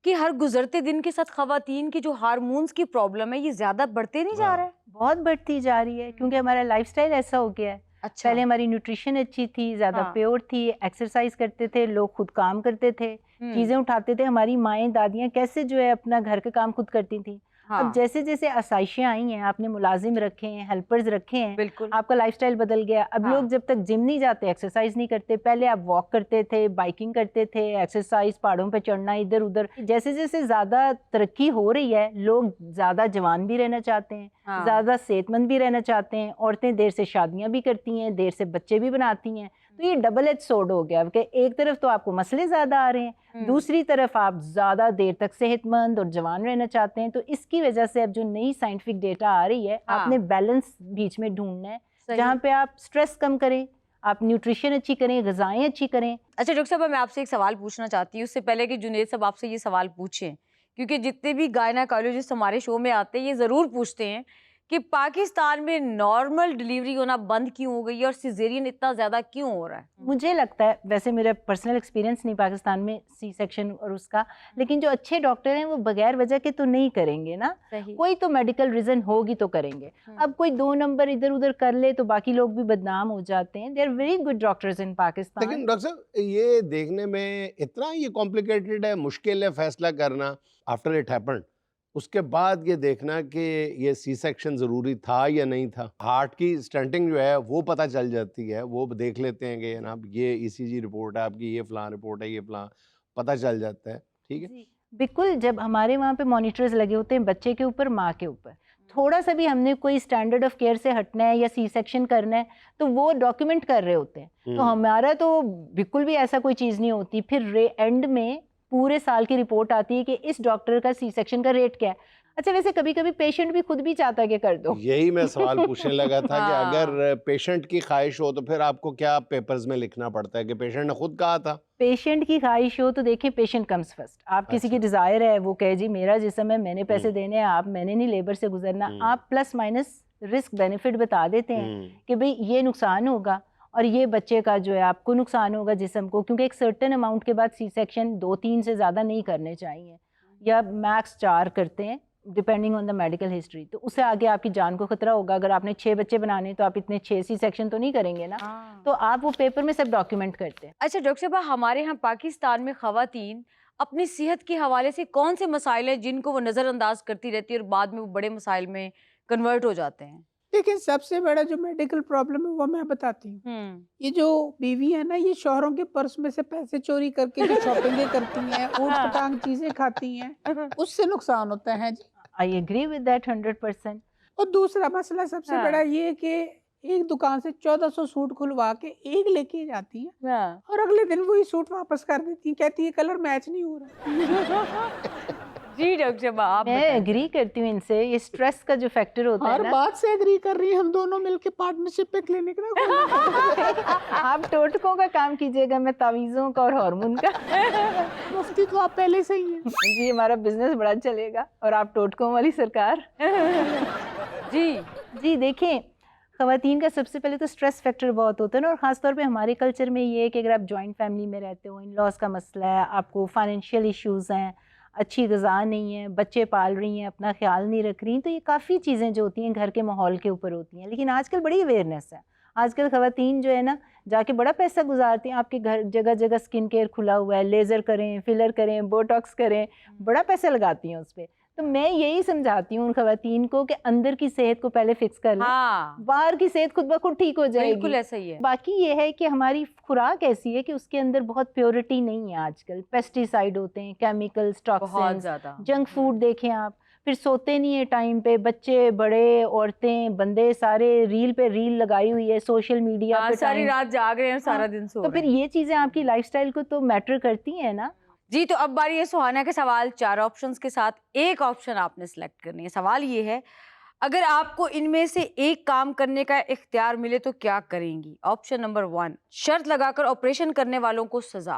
कि हर गुजरते दिन के साथ खवातीन की जो हार्मोन्स की प्रॉब्लम है, ये ज्यादा बढ़ते नहीं जा रहा है? बहुत बढ़ती जा रही है क्योंकि हमारा लाइफस्टाइल ऐसा हो गया है। अच्छा। पहले हमारी न्यूट्रिशन अच्छी थी, ज्यादा हाँ। प्योर थी, एक्सरसाइज करते थे, लोग खुद काम करते थे, चीजें उठाते थे। हमारी माएँ दादियाँ कैसे जो है अपना घर का काम खुद करती थी। हाँ। अब जैसे जैसे आसाइशें आई हैं, आपने मुलाजिम रखे हैं, हेल्पर्स रखे हैं, बिल्कुल। आपका लाइफस्टाइल बदल गया। अब हाँ। लोग जब तक जिम नहीं जाते, एक्सरसाइज नहीं करते, पहले आप वॉक करते थे, बाइकिंग करते थे, एक्सरसाइज, पहाड़ों पे चढ़ना, इधर उधर। जैसे जैसे ज्यादा तरक्की हो रही है, लोग ज्यादा जवान भी रहना चाहते हैं, हाँ। ज्यादा सेहतमंद भी रहना चाहते हैं। औरतें देर से शादियां भी करती हैं, देर से बच्चे भी बनाती हैं। तो ये डबल एज सोर्ड हो गया कि एक तरफ तो आपको मसले ज्यादा आ रहे हैं, दूसरी तरफ आप ज्यादा देर तक सेहतमंद और जवान रहना चाहते हैं। तो इसकी वजह से अब जो नई साइंटिफिक डेटा आ रही है, हाँ। आपने बैलेंस बीच में ढूंढना है, सही। जहाँ पे आप स्ट्रेस कम करें, आप न्यूट्रिशन अच्छी करें, ग़िज़ाएं अच्छी करें। अच्छा डॉक्टर साहब, मैं आपसे एक सवाल पूछना चाहती हूँ, उससे पहले कि जुनैद साहब आपसे ये सवाल पूछें, क्योंकि जितने भी गायनेकोलॉजिस्ट हमारे शो में आते हैं ये ज़रूर पूछते हैं कि पाकिस्तान में नॉर्मल डिलीवरी होना बंद क्यों हो गई है और सिजेरियन इतना ज़्यादा क्यों हो रहा है? मुझे लगता है, वैसे मेरा पर्सनल एक्सपीरियंस नहीं पाकिस्तान में सी सेक्शन और उसका, लेकिन जो अच्छे डॉक्टर हैं वो बगैर वजह के तो नहीं करेंगे ना। सही। कोई तो मेडिकल रीजन होगी तो करेंगे। अब कोई 2 नंबर इधर उधर कर ले तो बाकी लोग भी बदनाम हो जाते हैं। They are very good doctors in Pakistan. लेकिन डॉक्टर साहब, ये देखने में इतना ये कॉम्प्लिकेटेड है, मुश्किल है फैसला करना आफ्टर इट हैपेंड, उसके बाद ये देखना कि ये सी सेक्शन ज़रूरी था या नहीं था। हार्ट की स्टंटिंग जो है वो पता चल जाती है, वो देख लेते हैं कि जनाब ये ECG रिपोर्ट है आपकी, ये फ़लाँ रिपोर्ट है, ये फ़लाँ, पता चल जाता है। ठीक है। बिल्कुल, जब हमारे वहाँ पे मॉनिटर्स लगे होते हैं बच्चे के ऊपर, माँ के ऊपर, थोड़ा सा भी हमने कोई स्टैंडर्ड ऑफ केयर से हटना है या सी सेक्शन करना है तो वो डॉक्यूमेंट कर रहे होते हैं। तो हमारा तो बिल्कुल भी ऐसा कोई चीज़ नहीं होती। फिर एंड में पूरे साल की रिपोर्ट आती है कि इस डॉक्टर का सी सेक्शन का रेट क्या है। अच्छा, वैसे कभी कभी पेशेंट भी खुद भी चाहता है कि कर दो। यही मैं सवाल पूछने लगा था कि हाँ। अगर पेशेंट की ख्वाहिश हो तो फिर आपको क्या पेपर्स में लिखना पड़ता है कि पेशेंट ने खुद कहा था? पेशेंट की ख्वाहिश हो तो देखिए, पेशेंट कम्स फर्स्ट। आप किसी की अच्छा। डिज़ायर है, वो कहे जी मेरा जिस्म है, मैंने पैसे देने हैं, आप मैंने नहीं लेबर से गुजरना, आप प्लस माइनस रिस्क बेनिफिट बता देते हैं कि भाई ये नुकसान होगा और ये बच्चे का जो है आपको नुकसान होगा जिस्म को, क्योंकि एक सर्टेन अमाउंट के बाद सी सेक्शन 2-3 से ज़्यादा नहीं करने चाहिए, या मैक्स 4 करते हैं depending on the medical history. तो उससे आगे आपकी जान को खतरा होगा। अगर आपने 6 बच्चे बनाने तो आप इतने 6 सी सेक्शन तो नहीं करेंगे ना। तो आप वो पेपर में सब डॉक्यूमेंट करते हैं। अच्छा डॉक्टर साहब, हमारे यहाँ पाकिस्तान में ख़वातीन अपनी सेहत के हवाले से कौन से मसाइल हैं जिनको वो नज़रअंदाज करती रहती है और बाद में वो बड़े मसाइल में कन्वर्ट हो जाते हैं? देखिए, सबसे बड़ा जो मेडिकल प्रॉब्लम है वो मैं बताती हूँ। ये जो बीवी है ना, ये शौहरों के पर्स में से पैसे चोरी करके जो शॉपिंगें करती हैं, ऊट पटांग चीजें खाती हैं, उससे नुकसान होता है जी। I agree with that 100%। और दूसरा मसला सबसे हाँ। बड़ा ये कि एक दुकान से 1400 सूट खुलवा के एक लेके जाती है हाँ। और अगले दिन वही सूट वापस कर देती है, कहती है कलर मैच नहीं हो रहा। जी डॉक्टर साहब, आप मैं बताएं। एग्री करती हूँ इनसे। ये स्ट्रेस का जो फैक्टर होता है हर ना, बात से एग्री कर रही हैं, हम दोनों मिलके पार्टनरशिप पे क्लिनिक ना खोलें। आप टोटकों का काम कीजिएगा, मैं तावीज़ों का और हार्मोन का। मुफ्ती तो आप पहले से ही हैं। जी, हमारा बिजनेस बड़ा चलेगा और आप टोटकों वाली सरकार। जी जी देखें, ख़वातीन का सबसे पहले तो स्ट्रेस फैक्टर बहुत होता है ना, और ख़ास तौर पे हमारे कल्चर में ये है कि अगर आप जॉइंट फैमिली में रहते हो, इन लॉज का मसला है, आपको फाइनेंशियल इश्यूज़ हैं, अच्छी ग़िज़ा नहीं है, बच्चे पाल रही हैं, अपना ख्याल नहीं रख रही, तो ये काफ़ी चीज़ें जो होती हैं घर के माहौल के ऊपर होती हैं। लेकिन आजकल बड़ी अवेयरनेस है। आजकल ख़वातीन जो है ना, जाके बड़ा पैसा गुजारती हैं। आपके घर जगह जगह स्किन केयर खुला हुआ है, लेज़र करें, फिलर करें, बोटॉक्स करें, बड़ा पैसा लगाती हैं उस पर। तो मैं यही समझाती हूँ उन ख़वातीन को कि अंदर की सेहत को पहले फिक्स कर लें, हाँ, बाहर की सेहत खुद ब खुद ठीक हो बिल्कुल जाएगी। ऐसा ही है। बाकी ये है कि हमारी खुराक ऐसी है कि उसके अंदर बहुत प्योरिटी नहीं है। आजकल पेस्टिसाइड होते हैं, केमिकल्स, बहुत टॉक्सिन्स, ज्यादा जंक फूड देखें आप, फिर सोते नहीं है टाइम पे, बच्चे बड़े, औरतें, बंदे सारे रील पे रील लगाई हुई है, सोशल मीडिया हाँ, पे सारी टाइम। रात जाग रहे हैं, सारा हाँ, दिन सो तो रहे फिर हैं। ये चीज़ें आपकी लाइफस्टाइल को तो मैटर करती हैं ना। जी, तो अब बारी है सुहाना के सवाल। 4 ऑप्शंस के साथ एक ऑप्शन आपने सेलेक्ट करनी है। सवाल ये है, अगर आपको इनमें से एक काम करने का इख्तियार मिले तो क्या करेंगी? ऑप्शन नंबर 1, शर्त लगाकर ऑपरेशन करने वालों को सजा।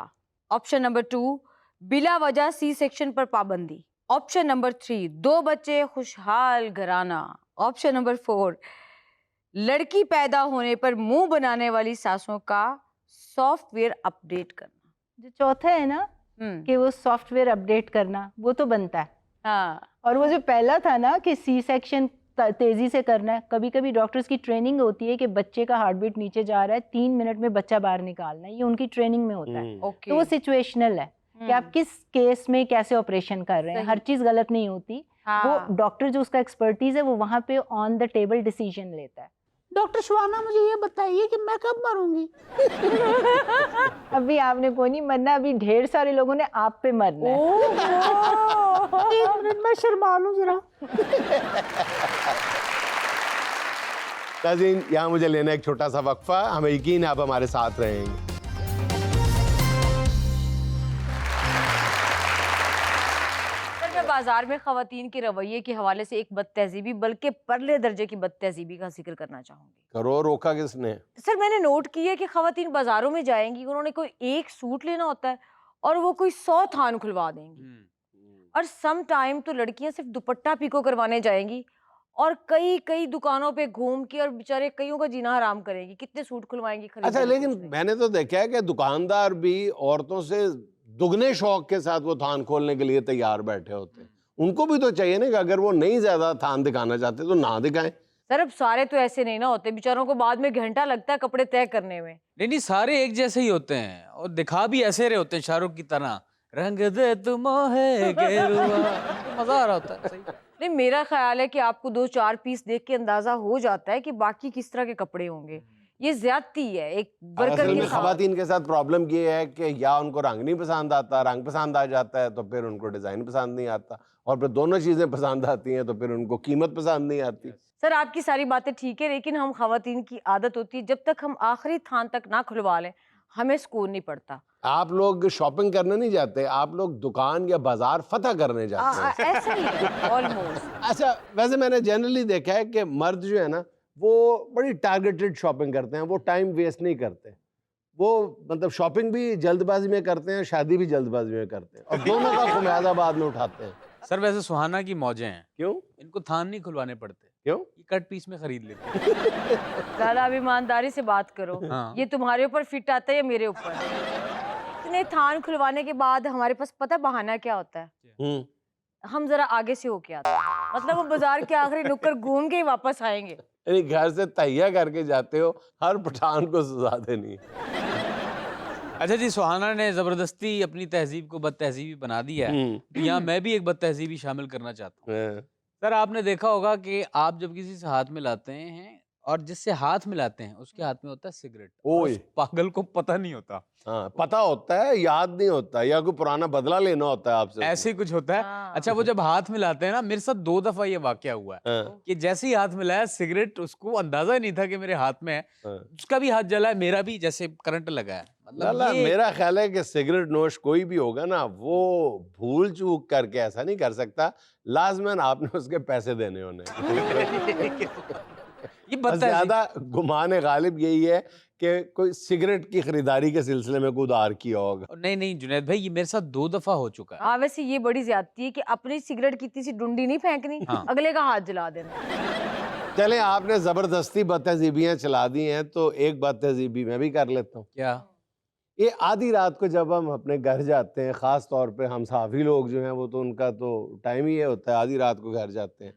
ऑप्शन नंबर 2, बिला वजह सी सेक्शन पर पाबंदी। ऑप्शन नंबर 3, 2 बच्चे खुशहाल घराना। ऑप्शन नंबर 4, लड़की पैदा होने पर मुंह बनाने वाली सासों का सॉफ्टवेयर अपडेट करना। जो चौथा है ना कि वो सॉफ्टवेयर अपडेट करना, वो तो बनता है। हाँ, और वो जो पहला था ना कि सी सेक्शन तेजी से करना है, कभी कभी डॉक्टर्स की ट्रेनिंग होती है कि बच्चे का हार्ट बीट नीचे जा रहा है, 3 मिनट में बच्चा बाहर निकालना है, ये उनकी ट्रेनिंग में होता है। ओके। तो वो सिचुएशनल है कि आप किस केस में कैसे ऑपरेशन कर रहे हैं। सही। हर चीज़ गलत नहीं होती। हाँ। वो डॉक्टर जो उसका एक्सपर्टीज है वो वहाँ पे ऑन द टेबल डिसीजन लेता है। डॉक्टर शुआना, मुझे ये बताइए कि मैं कब मरूंगी? अभी आपने कोई नहीं मरना, अभी ढेर सारे लोगों ने आप पे मरना है। 1 मिनट, मैं शर्मा लूं जरा। नाज़रीन, यहाँ मुझे लेना एक छोटा सा वक्फा। हमें यकीन है आप हमारे साथ रहेंगे। सर, मैं बाजार में खवातीन के रवैये के हवाले से एक बदतहजीबी, बल्कि परले दर्जे की बदतहजीबी का जिक्र करना चाहूंगी। करो, रोका किसने? सर, मैंने नोट किया कि खवातीन बाजारों में जाएंगी, उन्होंने कोई एक सूट लेना होता है और वो कोई 100 थान खुलवा देंगी। और सम टाइम तो लड़कियां सिर्फ दुपट्टा पीको करवाने जाएंगी और कई कई दुकानों पे घूम के और बेचारे कईयों का जीना हराम करेंगी। कितने सूट खुलवाएंगी अच्छा, खरीदने लेकिन मैंने तो देखा है कि दुकानदार भी औरतों से दुगने शौक के साथ वो थान खोलने के लिए तैयार बैठे होते हैं। उनको भी तो चाहिए ना कि अगर वो नहीं ज्यादा थान दिखाना चाहते तो ना दिखाएं। सर, अब सारे तो ऐसे नहीं ना होते, बेचारों को बाद में घंटा लगता है कपड़े तय करने में। नहीं, सारे एक जैसे ही होते हैं और दिखा भी ऐसे रहे होते हैं शाहरुख की तरह, रंग दे तुम है गेरुआ। तो मजा आ रहा होता है। सही। नहीं, मेरा ख्याल है कि आपको 2-4 पीस देख के अंदाजा हो जाता है कि बाकी किस तरह के कपड़े होंगे। ये ज्यादती है एक वर्कर असल के में साथ। खवातीन के साथ प्रॉब्लम ये है कि या उनको रंग नहीं पसंद आता, रंग पसंद आ जाता है तो फिर उनको डिजाइन पसंद नहीं आता, और फिर दोनों चीजें पसंद आती हैं तो फिर उनको कीमत पसंद नहीं आती। सर, आपकी सारी बातें ठीक है, लेकिन हम खवातीन की आदत होती है जब तक हम आखिरी थान तक ना खुलवा लें हमें सुकून नहीं पड़ता। आप लोग शॉपिंग करने नहीं जाते, आप लोग दुकान या बाजार फतह करने जाते हैं। ऐसा ही है ऑलमोस्ट। अच्छा, वैसे मैंने जनरली देखा है कि मर्द जो है ना वो बड़ी टारगेटेड शॉपिंग करते हैं, वो टाइम वेस्ट नहीं करते। वो मतलब शॉपिंग भी जल्दबाजी में करते हैं, शादी भी जल्दबाजी में करते हैं, और दोनों का खुमियाजा बाद में उठाते हैं। सर वैसे सुहाना की मौजें हैं, क्यों? इनको थान नहीं खुलवाने पड़ते, क्यों? ये कट पीस में खरीद लेते हैं। लाला अब ईमानदारी से बात करो, हाँ। ये तुम्हारे ऊपर फिट आता है या मेरे ऊपर? इतने थान खुलवाने के बाद हमारे पास पता बहाना क्या होता है? हम जरा आगे से होके आते हैं, मतलब वो बाजार के आखिरी नुक्कड़ घूम के ही वापस आएंगे। यानी घर से तैयार करके जाते हो, हर पठान को सजा देनी है। अच्छा जी, सुहाना ने जबरदस्ती अपनी तहजीब को बदतहजीबी बना दिया है, तो यहाँ मैं भी एक बदतहजीबी शामिल करना चाहता हूँ। सर आपने देखा होगा कि आप जब किसी से हाथ मिलाते हैं और जिससे हाथ मिलाते हैं उसके हाथ में होता है सिगरेट, और उस ओए। पागल को पता नहीं होता, हाँ, पता होता है, याद नहीं होता, या कोई पुराना बदला लेना होता है आपसे। ऐसे ही कुछ होता है। हाँ। अच्छा, वो जब हाथ मिलाते हैं ना, मेरे साथ 2 दफा ये वाकया हुआ है हाँ, कि जैसे ही हाथ मिलाया, सिगरेट उसको अंदाजा ही नहीं था कि मेरे हाथ में है, हाँ। उसका भी हाथ जला है, मेरा भी जैसे करंट लगा है। लाला, ये मेरा ख्याल है कि सिगरेट नोश कोई भी होगा ना, वो भूल चूक करके ऐसा नहीं कर सकता, लाजमन आपने उसके पैसे देने होने। ये बस बदतहजीब। ज्यादा गुमान गालिब यही है कि कोई सिगरेट की खरीदारी के सिलसिले में कोई उधार किया होगा। नहीं नहीं जुनैद भाई, ये मेरे साथ 2 दफा हो चुका है। हाँ, वैसे ये बड़ी ज्यादती है कि अपनी सिगरेट की इतनी सी डुंडी नहीं फेंकनी, हाँ। अगले का हाथ जला देना। चले, आपने जबरदस्ती बदतहजीबियां चला दी हैं, तो एक बदतहजीबी मैं भी कर लेता हूँ। क्या? ये आधी रात को जब हम अपने घर जाते हैं, ख़ास तौर पे हम साफ़ी लोग जो हैं, वो तो उनका तो टाइम ही ये होता है, आधी रात को घर जाते हैं,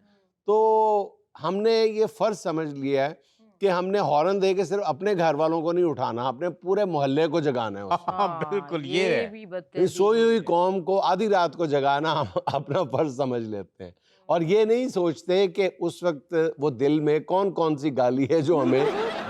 तो हमने ये फ़र्ज़ समझ लिया है कि हमने हॉर्न दे के सिर्फ अपने घर वालों को नहीं उठाना, अपने पूरे मोहल्ले को जगाना है उसमें। हाँ बिल्कुल, ये है। भी ये बदतमीजी सोई हुई है। कौम को आधी रात को जगाना हम अपना फ़र्ज़ समझ लेते हैं, और ये नहीं सोचते कि उस वक्त वो दिल में कौन कौन सी गाली है जो हमें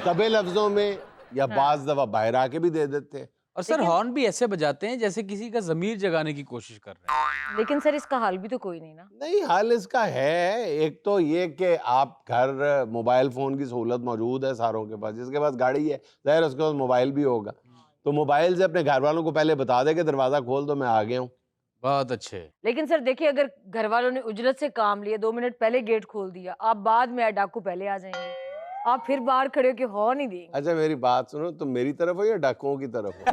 दबे लफ्ज़ों में या बाज़ दफ़ा बाहर आके भी दे देते हैं। और सर हॉर्न भी ऐसे बजाते हैं जैसे किसी का ज़मीर जगाने की कोशिश कर रहे हैं। लेकिन सर इसका हल भी तो कोई नहीं ना। नहीं, हाल इसका है, एक तो ये कि आप घर मोबाइल फ़ोन की सहूलत मौजूद है सारों के पास, जिसके पास गाड़ी है ज़ाहिर उसके पास मोबाइल भी होगा, तो मोबाइल से अपने घर वालों को पहले बता दे कि दरवाज़ा खोल दो, मैं आ गया हूँ। बहुत अच्छे। लेकिन सर देखिए, अगर घर वालों ने उजरत से काम लिया, 2 मिनट पहले गेट खोल दिया, आप बाद में डाकू पहले आ जाएंगे, आप फिर बाहर खड़े होके हॉर्न नहीं देंगे। अच्छा, मेरी बात सुनो, तुम मेरी तरफ हो या डाकुओं की तरफ हो?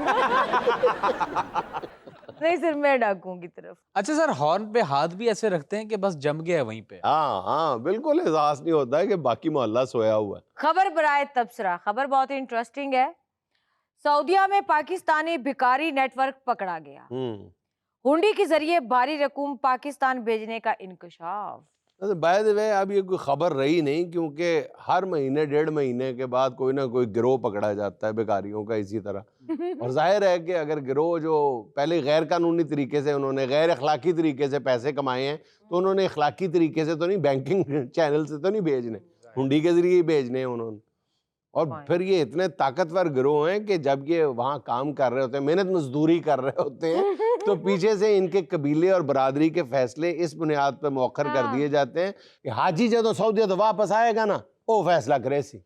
नहीं सर, मैं डाकुओं की तरफ। अच्छा सर, हॉर्न पे हाथ भी ऐसे रखते हैं कि बस जम गया है वहीं पे। हाँ हाँ, बिल्कुल एहसास नहीं होता है कि बाकी मोहल्ला सोया हुआ है। खबर बराए तबसरा, खबर बहुत ही इंटरेस्टिंग है। सऊदीया में पाकिस्तानी भिखारी नेटवर्क पकड़ा गया, हुंडी के जरिए भारी रकूम पाकिस्तान भेजने का इंकशाफ। बाय द वे, अब ये कोई खबर रही नहीं, क्योंकि हर महीने 1.5 महीने के बाद कोई ना कोई गिरोह पकड़ा जाता है भिखारियों का इसी तरह। और जाहिर है कि अगर गिरोह जो पहले गैर कानूनी तरीके से, उन्होंने गैर अखलाकी तरीके से पैसे कमाए हैं, तो उन्होंने अखलाकी तरीके से तो नहीं, बैंकिंग चैनल से तो नहीं भेजने, हुंडी के जरिए ही भेजने हैं उन्होंने। और फिर ये इतने ताकतवर गिरोह हैं कि जब ये वहाँ काम कर रहे होते हैं, मेहनत मजदूरी कर रहे होते हैं, तो पीछे से इनके कबीले और बरादरी के फैसले इस बुनियाद पर मौखर कर दिए जाते हैं कि हाजी जो सऊदी तो वापस आएगा ना, वो फैसला करे सी।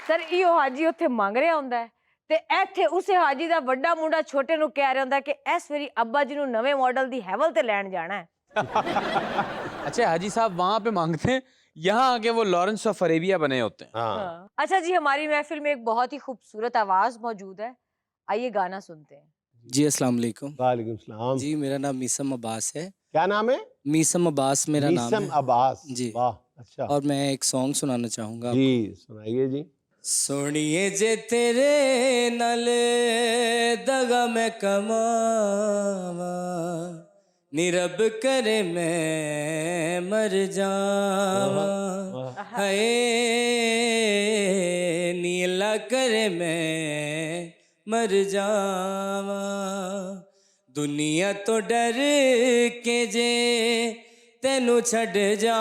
सर इहो हाजी उत्थे मंग रहा ਹੁੰਦਾ है ਤੇ ਇੱਥੇ ਉਸੇ ਹਾਜੀ ਦਾ ਵੱਡਾ ਮੁੰਡਾ ਛੋਟੇ ਨੂੰ ਕਹਿ ਰਿਹਾ ਹੁੰਦਾ ਕਿ ਇਸ ਵਾਰੀ ਅੱਬਾ ਜੀ ਨੂੰ ਨਵੇਂ ਮਾਡਲ ਦੀ ਹੈਵਲ ਤੇ ਲੈਣ ਜਾਣਾ ਹੈ। अच्छा हाजी साहब वहां पे मांगते हैं, यहाँ आके वो लॉरेंस ऑफ अरेबिया बने होते हैं। हाँ। अच्छा जी, हमारी महफिल में एक बहुत ही खूबसूरत आवाज मौजूद है, आइए गाना सुनते हैं। जी अस्सलाम वालेकुम। वालेकुम सलाम। जी मेरा नाम मीसम अब्बास है। क्या नाम है? मीसम अब्बास मेरा नाम मीसम है अब्बास। जी। वाह, अच्छा और मैं एक सॉन्ग सुनाना चाहूँगा। जी, सुनाइए जी। सोनिए जे तेरे नाल दगा मैं कमावा, नी रब करे मैं मर जावा, हाय नी अल्लाह करे मैं मर जावा, दुनिया तो डर के जे तेनू छड़ जावा,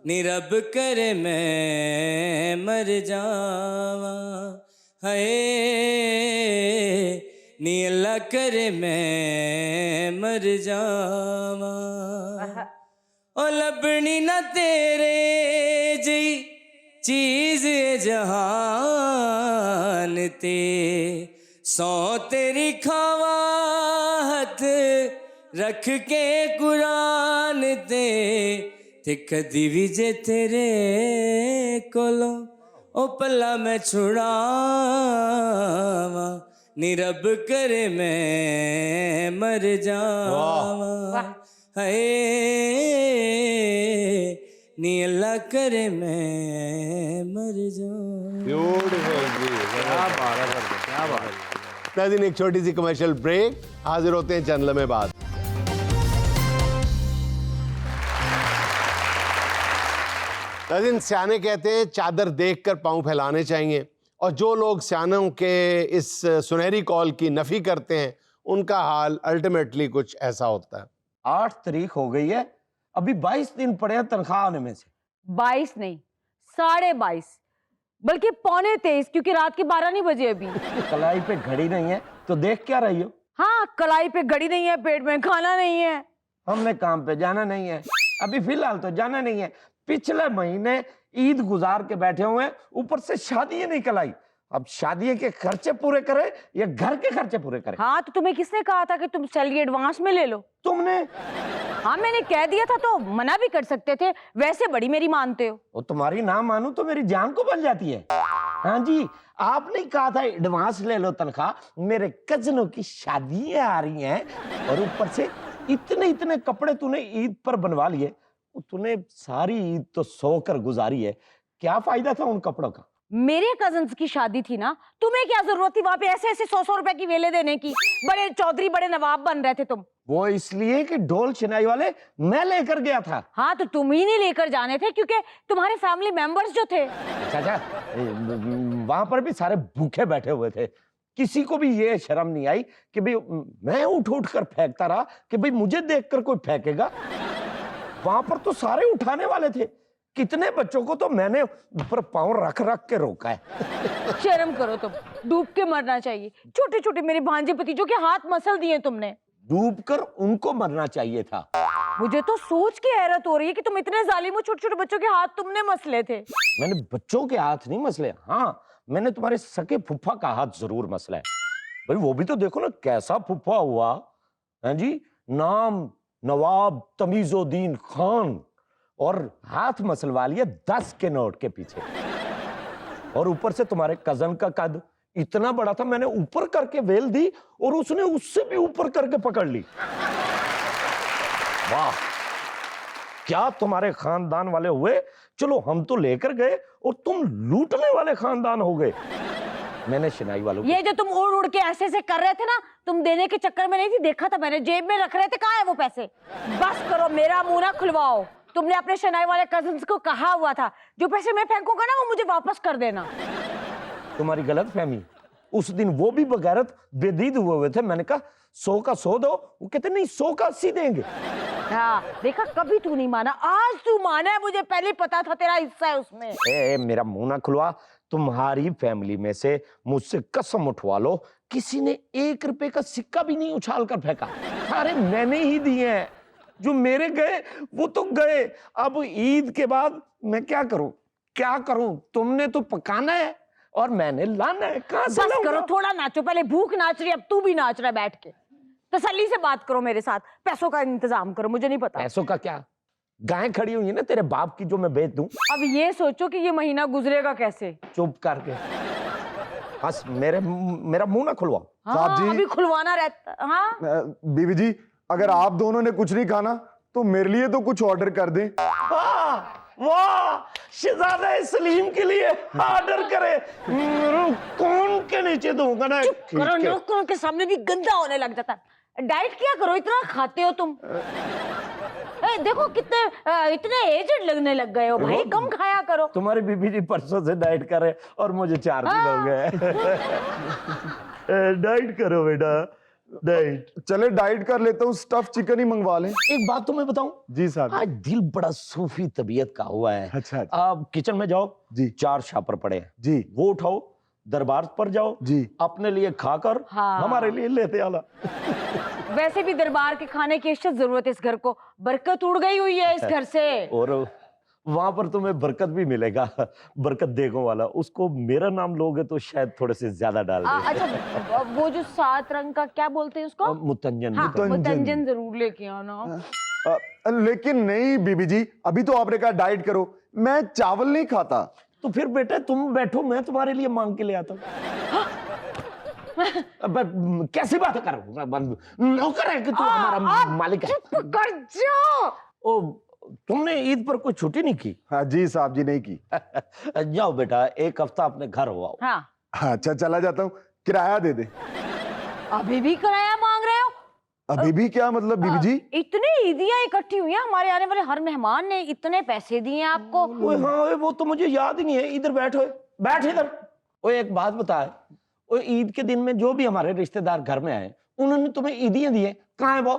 नी रब करे मैं मर जावा, हाय नी अल्लाह करे मैं मर जावा, ओ लबनी ना तेरे जी चीज जहान ते सौ तेरी खावा हथ रख के कुरान ते कदी भी जे तेरे कोलों ओ पल्ला मैं छुड़ावा नी रब करे मैं मर जावा हाय नी अल्लाह करे मैं मर जावा। ब्यूटीफुल जी, क्या बात है, क्या बात है। नाज़रीन, एक छोटी सी कमर्शियल ब्रेक, हाजिर होते हैं चंद लम्हे बाद। नाज़रीन, सियाने कहते हैं चादर देखकर पांव फैलाने चाहिए, और जो लोग सियानों के इस सुनहरी कॉल की नफी करते हैं उनका हाल अल्टीमेटली कुछ ऐसा होता है। 8 तारीख हो गई है, अभी 22 दिन पड़े हैं तनख्वाह आने में से। 22 नहीं, 22.5, बल्कि 22.75, क्योंकि रात के 12 नहीं बजे अभी। कलाई पे घड़ी नहीं है तो देख क्या रही हो? हाँ, कलाई पे घड़ी नहीं है, पेट में खाना नहीं है। हमने काम पे जाना नहीं है, अभी फिलहाल तो जाना नहीं है। पिछले महीने ईद गुजार के बैठे हुए हैं, ऊपर से शादी निकल आई। अब शादी के खर्चे पूरे करे या घर के खर्चे पूरे करे? हाँ, तो तुम्हें किसने कहा था कि तुम सैलरी एडवांस में ले लो? तुमने। हाँ, मैंने कह दिया था तो मना भी कर सकते थे, वैसे बड़ी मेरी मानते हो। वो तुम्हारी ना मानू तो मेरी जान को बन जाती है। हाँ जी, आपने कहा था एडवांस ले लो तनख्वाह, मेरे कजनों की शादियां आ रही हैं, और ऊपर से इतने इतने कपड़े तूने ईद पर बनवा लिए। तूने सारी ईद तो सोकर गुजारी है, क्या फायदा था उन कपड़ों का? मेरे कजन्स की शादी थी ना, तुम्हें क्या जरूरत थी वहां पे ऐसे ऐसे 100 रुपए की वेले देने की? बड़े चौधरी, बड़े नवाब बन रहे थे तुम। वो इसलिए कि ढोल छिनाई वाले मैं लेकर गया था। हाँ, तो तुम ही नहीं लेकर जाने थे, क्योंकि तुम्हारे फैमिली मेंबर्स जो थे। अच्छा, वहां पर भी सारे भूखे बैठे हुए थे, किसी को भी ये शर्म नहीं आई कि भाई मैं उठ उठ कर फेंकता रहा कि भाई मुझे देखकर कोई फेंकेगा। वहां पर तो सारे उठाने वाले थे, कितने बच्चों को तो मैंने ऊपर पांव रख रख के रोका है। शर्म करो तुम, डूब के मरना चाहिए। छोटे छोटे मेरे भांजे भतीजों के हाथ मसल दिए तुमने। डूब कर उनको मरना चाहिए था। मुझे तो सोच के हैरत हो रही है कि तुम इतने जालिम हो, छोटे छोटे बच्चों के हाथ तुमने मसले थे। मैंने बच्चों के हाथ नहीं मसले, हाँ मैंने तुम्हारे सके फुफ्फा का हाथ जरूर मसला है। भाई वो भी तो देखो ना कैसा फुफ्फा हुआ है जी, नाम नवाब तमीजुद्दीन खान, और हाथ मसलवा लिया 10 के नोट के पीछे। और ऊपर से तुम्हारे कजन का कद इतना बड़ा था, मैंने ऊपर करके वेल दी और उसने उससे भी ऊपर करके पकड़ ली। वाह, क्या तुम्हारे खानदान वाले हुए। चलो हम तो लेकर गए और तुम लूटने वाले खानदान हो गए। मैंने शिनाई वालों ये जो तुम उड़ उड़ के ऐसे ऐसे कर रहे थे ना, तुम देने के चक्कर में नहीं थी, देखा था मैंने, जेब में रख रहे थे। कहाँ है वो पैसे? बस करो, मेरा मुंह ना खुलवाओ। तुमने अपने शनाई वाले कजिन्स को कहा हुआ था जो पैसे मैं फेंकूंगा ना वो मुझे वापस कर देना। तुम्हारी गलत फहमी, उस दिन वो भी बगैरत बेदीद हुए थे। मैंने कहा 100 का 100 दो, वो कहते नहीं 100 का 80 देंगे। हाँ, देखा, कभी तू नहीं माना, आज तू माना है। मुझे पहले पता था तेरा हिस्सा है उसमें। मेरा मुंह ना खुलवा। तुम्हारी फैमिली में से मुझसे कसम उठवा लो, किसी ने 1 रुपए का सिक्का भी नहीं उछाल कर फेंका। अरे मैंने ही दिए हैं, जो मेरे गए वो तो गए। अब ईद के बाद मैं क्या करूं, क्या करूं? तुमने तो पकाना है और मैंने लाना है, कहां से बस करो, थोड़ा नाचो। पहले भूख नाच रही, अब तू भी नाच रहा है बैठ के। तसल्ली से बात करो मेरे साथ, पैसों का इंतजाम करो। मुझे नहीं पता पैसों का क्या, गाय खड़ी हुई है ना तेरे बाप की, जो मैं बेच दूं। अब ये सोचो कि ये महीना गुजरेगा कैसे। चुप करके बस मेरा मुंह ना खुलवाओ। हाँ, अभी खुलवाना रहता। हाँ बीवी जी, अगर आप दोनों ने कुछ नहीं खाना तो मेरे लिए तो कुछ ऑर्डर कर दें। वाह वाह, शहजादा सलीम के लिए ऑर्डर करे। कौन के नीचे दूंगा ना। करो, नौकरों के सामने भी गंदा होने लग जाता है। डाइट क्या करो, इतना खाते हो तुम। देखो कितने इतने एजेड लगने लग गए हो भाई, कम खाया करो। तुम्हारी बीबी जी परसों से डाइट कर रहे और मुझे 4 दिन हो गए। डाइट करो बेटा, डाइट। चले डाइट कर लेता हूँ, स्टफ चिकन ही मंगवा लें। एक बात तुम्हें बताऊं जी साहब। आज दिल बड़ा सूफी तबीयत का हुआ है। अच्छा आप किचन में जाओ जी, 4 शापर पड़े हैं जी, वो उठाओ, दरबार पर जाओ जी, अपने लिए खाकर हाँ। हमारे लिए लेते आना। वैसे भी दरबार के खाने की इज्जत जरूरत है इस घर को, बरकत उड़ गई हुई है इस घर से। वहां पर तुम्हें बरकत भी मिलेगा, बरकत देगों वाला। उसको मेरा नाम लोगे तो शायद थोड़े से ज्यादा डाल दे। अच्छा वो जो 7 रंग का क्या बोलते हैं उसको? मुतंजन। हाँ, मुतंजन। मुतंजन जरूर लेके आना। लेकिन नहीं बीबी जी, अभी तो आपने कहा डाइट करो, मैं चावल नहीं खाता। तो फिर बेटा तुम बैठो, मैं तुम्हारे लिए मांग के ले आता हूँ। अब कैसी बात कर रहा हूँ? नौकर है कि तू हमारा मालिक है? चुप कर जा। ओ, तुमने ईद पर कोई छुट्टी नहीं की? हाँ जी साहब जी, नहीं की। जाओ बेटा, एक हफ्ता अपने घर हो आओ। हाँ अच्छा चला जाता हूँ, किराया दे दे। अभी भी किराया मांग रहे हो? अभी भी क्या मतलब बीबी जी? इतनी ईदियां इकट्ठी हुई हैं, हमारे आने वाले हर मेहमान ने इतने पैसे दिए हैं आपको। ओए हाँ, ओए वो तो मुझे याद ही नहीं है। इधर बैठो, बैठ इधर। ओए एक बात बता, ओए ईद के दिन में जो भी हमारे रिश्तेदार घर में आए, उन्होंने तुम्हें ईदियां दी हैं, कहाँ है वो?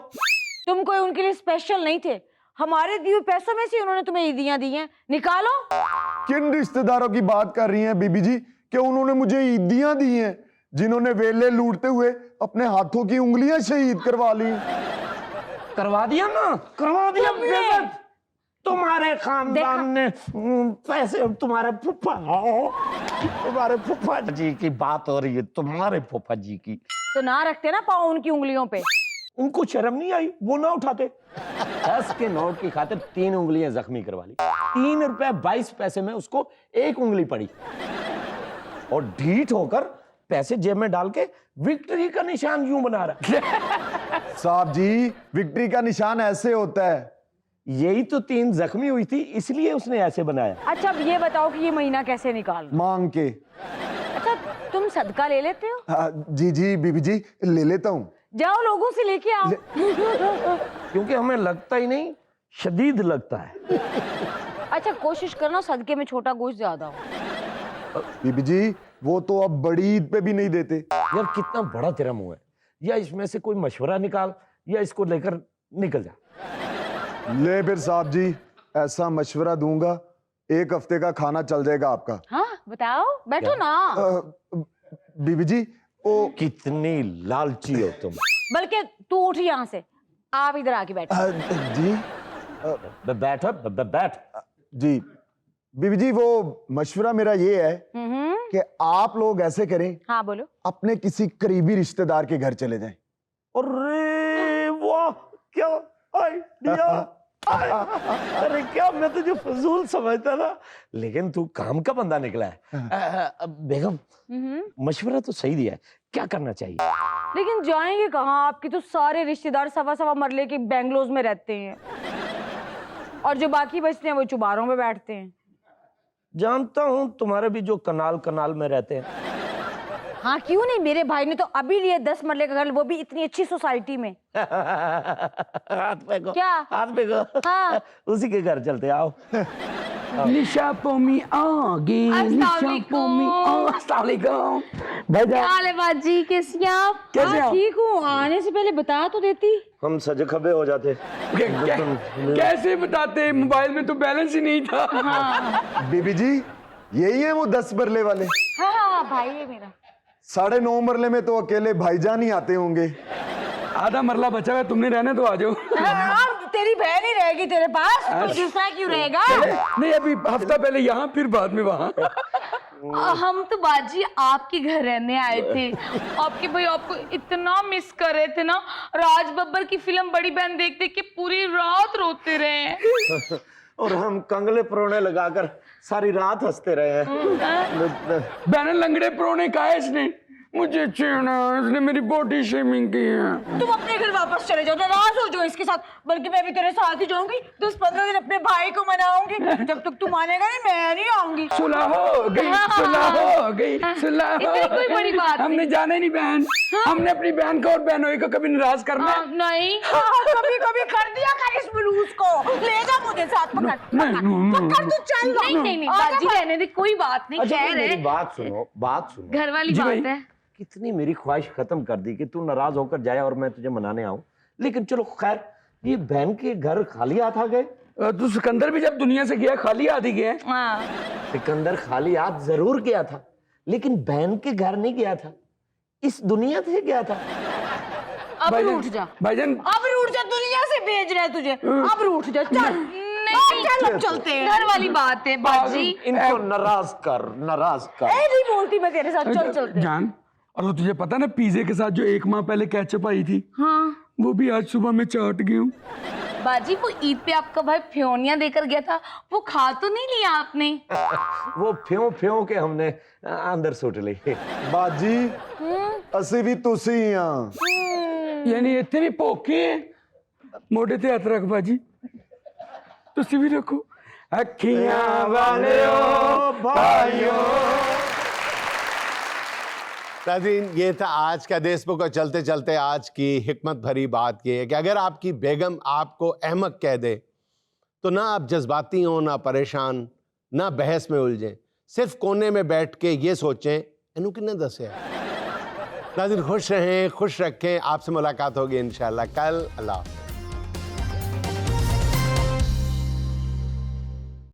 तुम कोई उनके लिए स्पेशल नहीं थे, हमारे दिए पैसों में से उन्होंने तुम्हें ईदियां दी हैं, निकालो। किन रिश्तेदारों की बात कर रही हैं बीबी जी कि उन्होंने मुझे ईदियां दी हैं, जिन्होंने वेले लूटते हुए अपने हाथों की उंगलियां शहीद करवा ली? करवा दिया ना, करवा दिया बेइज्जत। तुम्हारे खानदान ने पैसे, तुम्हारे फूफा जी की बात हो रही है, तुम्हारे फूफा जी की। तो ना रखते ना पाँव उनकी उंगलियों पे। उनको शर्म नहीं आई, वो ना उठाते। 10 के नोट की खातिर 3 उंगलियां जख्मी करवा ली। 3 रुपए 22 पैसे में उसको 1 उंगली पड़ी, और ढीठ होकर पैसे जेब में डाल के विक्ट्री का निशान यूं बना रहा। साहब जी, विक्ट्री का निशान ऐसे होता है। यही तो 3 जख्मी हुई थी, इसलिए उसने ऐसे बनाया। अच्छा अब ये बताओ कि ये महीना कैसे निकाल? मांग के। अच्छा तुम सदका ले लेते हो? जी जी बीबी जी, ले लेता हूँ। जाओ लोगों से लेके आओ। क्योंकि हमें लगता ही नहीं, शदीद लगता है। अच्छा कोशिश करना सदके में छोटा गोश्त ज्यादा हो। बीबी जी वो तो अब बड़ी ईद पे भी नहीं देते। यार कितना बड़ा तेरा मुंह है, या इसमें से कोई मशवरा निकाल, या इसको लेकर निकल जा। ले फिर साहब जी, ऐसा मशवरा दूंगा 1 हफ्ते का खाना चल जाएगा आपका। हाँ बताओ, बैठो ना। बीबी जी ओ कितनी लालची हो तुम। बल्कि तू उठ यहाँ से, आप इधर आके बैठो। जी बैठ बैठ। जी बीबी जी, वो मशवरा मेरा ये है कि आप लोग ऐसे करें, हाँ बोलो। अपने किसी करीबी रिश्तेदार के घर चले जाएं। अरे वाह, क्या आइडिया। अरे क्या मैं तुझे फजूल समझता था, लेकिन तू काम का बंदा निकला है। बेगम, मशवरा तो सही दिया है, क्या करना चाहिए? लेकिन जाएंगे कहाँ? आपके तो सारे रिश्तेदार सवा मरले के बेंगलोर में रहते हैं, और जो बाकी बचते हैं वो चुबारों में बैठते हैं। जानता हूँ तुम्हारे भी जो कनाल में रहते हैं। हाँ क्यों नहीं, मेरे भाई ने तो अभी लिया 10 मरले का घर, वो भी इतनी अच्छी सोसाइटी में। हाथ पे को, क्या? हाथ पे को। हाँ। उसी के घर चलते, आओ। निशा पोमी आगे, निशा पोमी अस्सलाम वालेकुम भाईजान। बाजी कैसी हैं आप? कैसे आप? ठीक हूँ, आने से पहले बता तो देती। हम सजे खबे हो जाते। कैसे बताते, मोबाइल में तो बैलेंस ही नहीं था। बीबी जी यही है वो 10 मरले वाले? हाँ भाई है मेरा। 9.5 मरले में तो अकेले भाईजान ही आते होंगे। आधा मरला बचा है, तुमने रहने तो आ जाओ। अब तेरी बहन ही रहेगी तेरे पास, तो दूसरा क्यों रहेगा? नहीं, अभी हफ्ता पहले यहाँ, फिर बाद में वहाँ। हम तो बाजी आपके घर रहने आए थे। आपके भाई आपको इतना मिस कर रहे थे ना, राज बब्बर की फिल्म बड़ी बहन देख देख के पूरी रात रोते रहे हैं। और हम कंगले परोने लगाकर सारी रात हंसते रहे हैं। बहन लंगड़े परोने कहा है इसने, मुझे छेड़ा, इसने मेरी बॉडी शेमिंग की है। तुम अपने घर वापस चले जाओ, नाराज हो जाओ इसके साथ, बल्कि मैं भी तेरे साथ ही जाऊंगी। 10-15 दिन अपने भाई को मनाऊंगी, जब तक तू मानेगा नहीं मैं नहीं आऊंगी। सुलह हो गई, सुलह हो गई, सुलह हो इतनी कोई बड़ी बात हमने जाना ही नहीं बहन। हमने अपनी बहन को और बहनोई को कभी नाराज करना है? नहीं। कभी कभी कर दिया कर इस बलूस को, ले जा मुझे साथ, पकड़ तू, चल। नहीं बाजी रहने दे, कोई बात नहीं। अच्छा खैर मेरी है, बात सुनो। घर वाली जी बात भाई। है। कितनी मेरी ख्वाहिश खत्म कर दी कि तू नाराज होकर जाए और मैं तुझे मनाने आऊं। लेकिन चलो खैर, ये बहन के घर खाली हाथ आ गए। तो सिकंदर भी जब दुनिया से गया खाली हाथ ही गया। सिकंदर खाली हाथ जरूर गया था, लेकिन बहन के घर नहीं गया था, इस दुनिया से गया था। अब रूठ जा भाईजान, अब रूठ जा, दुनिया से भेज रहा है तुझे, अब रूठ जा, चल। नहीं चल चलते हैं। घर वाली बात है बाजी। इनको नाराज कर नहीं बोलती मैं तेरे साथ, चल चलते हैं। जान, और वो तुझे पता ना पिज्जे के साथ जो 1 माह पहले केचप आई थी, हाँ वो भी आज सुबह मैं चाट गई हूँ। बाजी, वो ईद पे आपका भाई फ्योनिया देकर गया था, वो खा तो नहीं लिया आपने? वो फ्यों के हमने अंदर सुट ली। बाजी ਅਸੀਂ ਵੀ ਤੁਸੀਂ ਆ यानी इतने भी भोखे हैं। मोढे ते हथ रख बाजी, तुसी भी रखो। अखियां वालेओ भाइयों। नाज़रीन, ये था आज का देशबुक। और चलते चलते आज की हिकमत भरी बात ये है कि अगर आपकी बेगम आपको अहमक कह दे तो ना आप जज्बाती हों, ना परेशान, ना बहस में उलझें, सिर्फ कोने में बैठ के ये सोचें इन्हों किन्ने दसे। नाज़रीन, खुश रहें, खुश रखें। आपसे मुलाकात होगी इंशाअल्लाह कल। अल्लाह।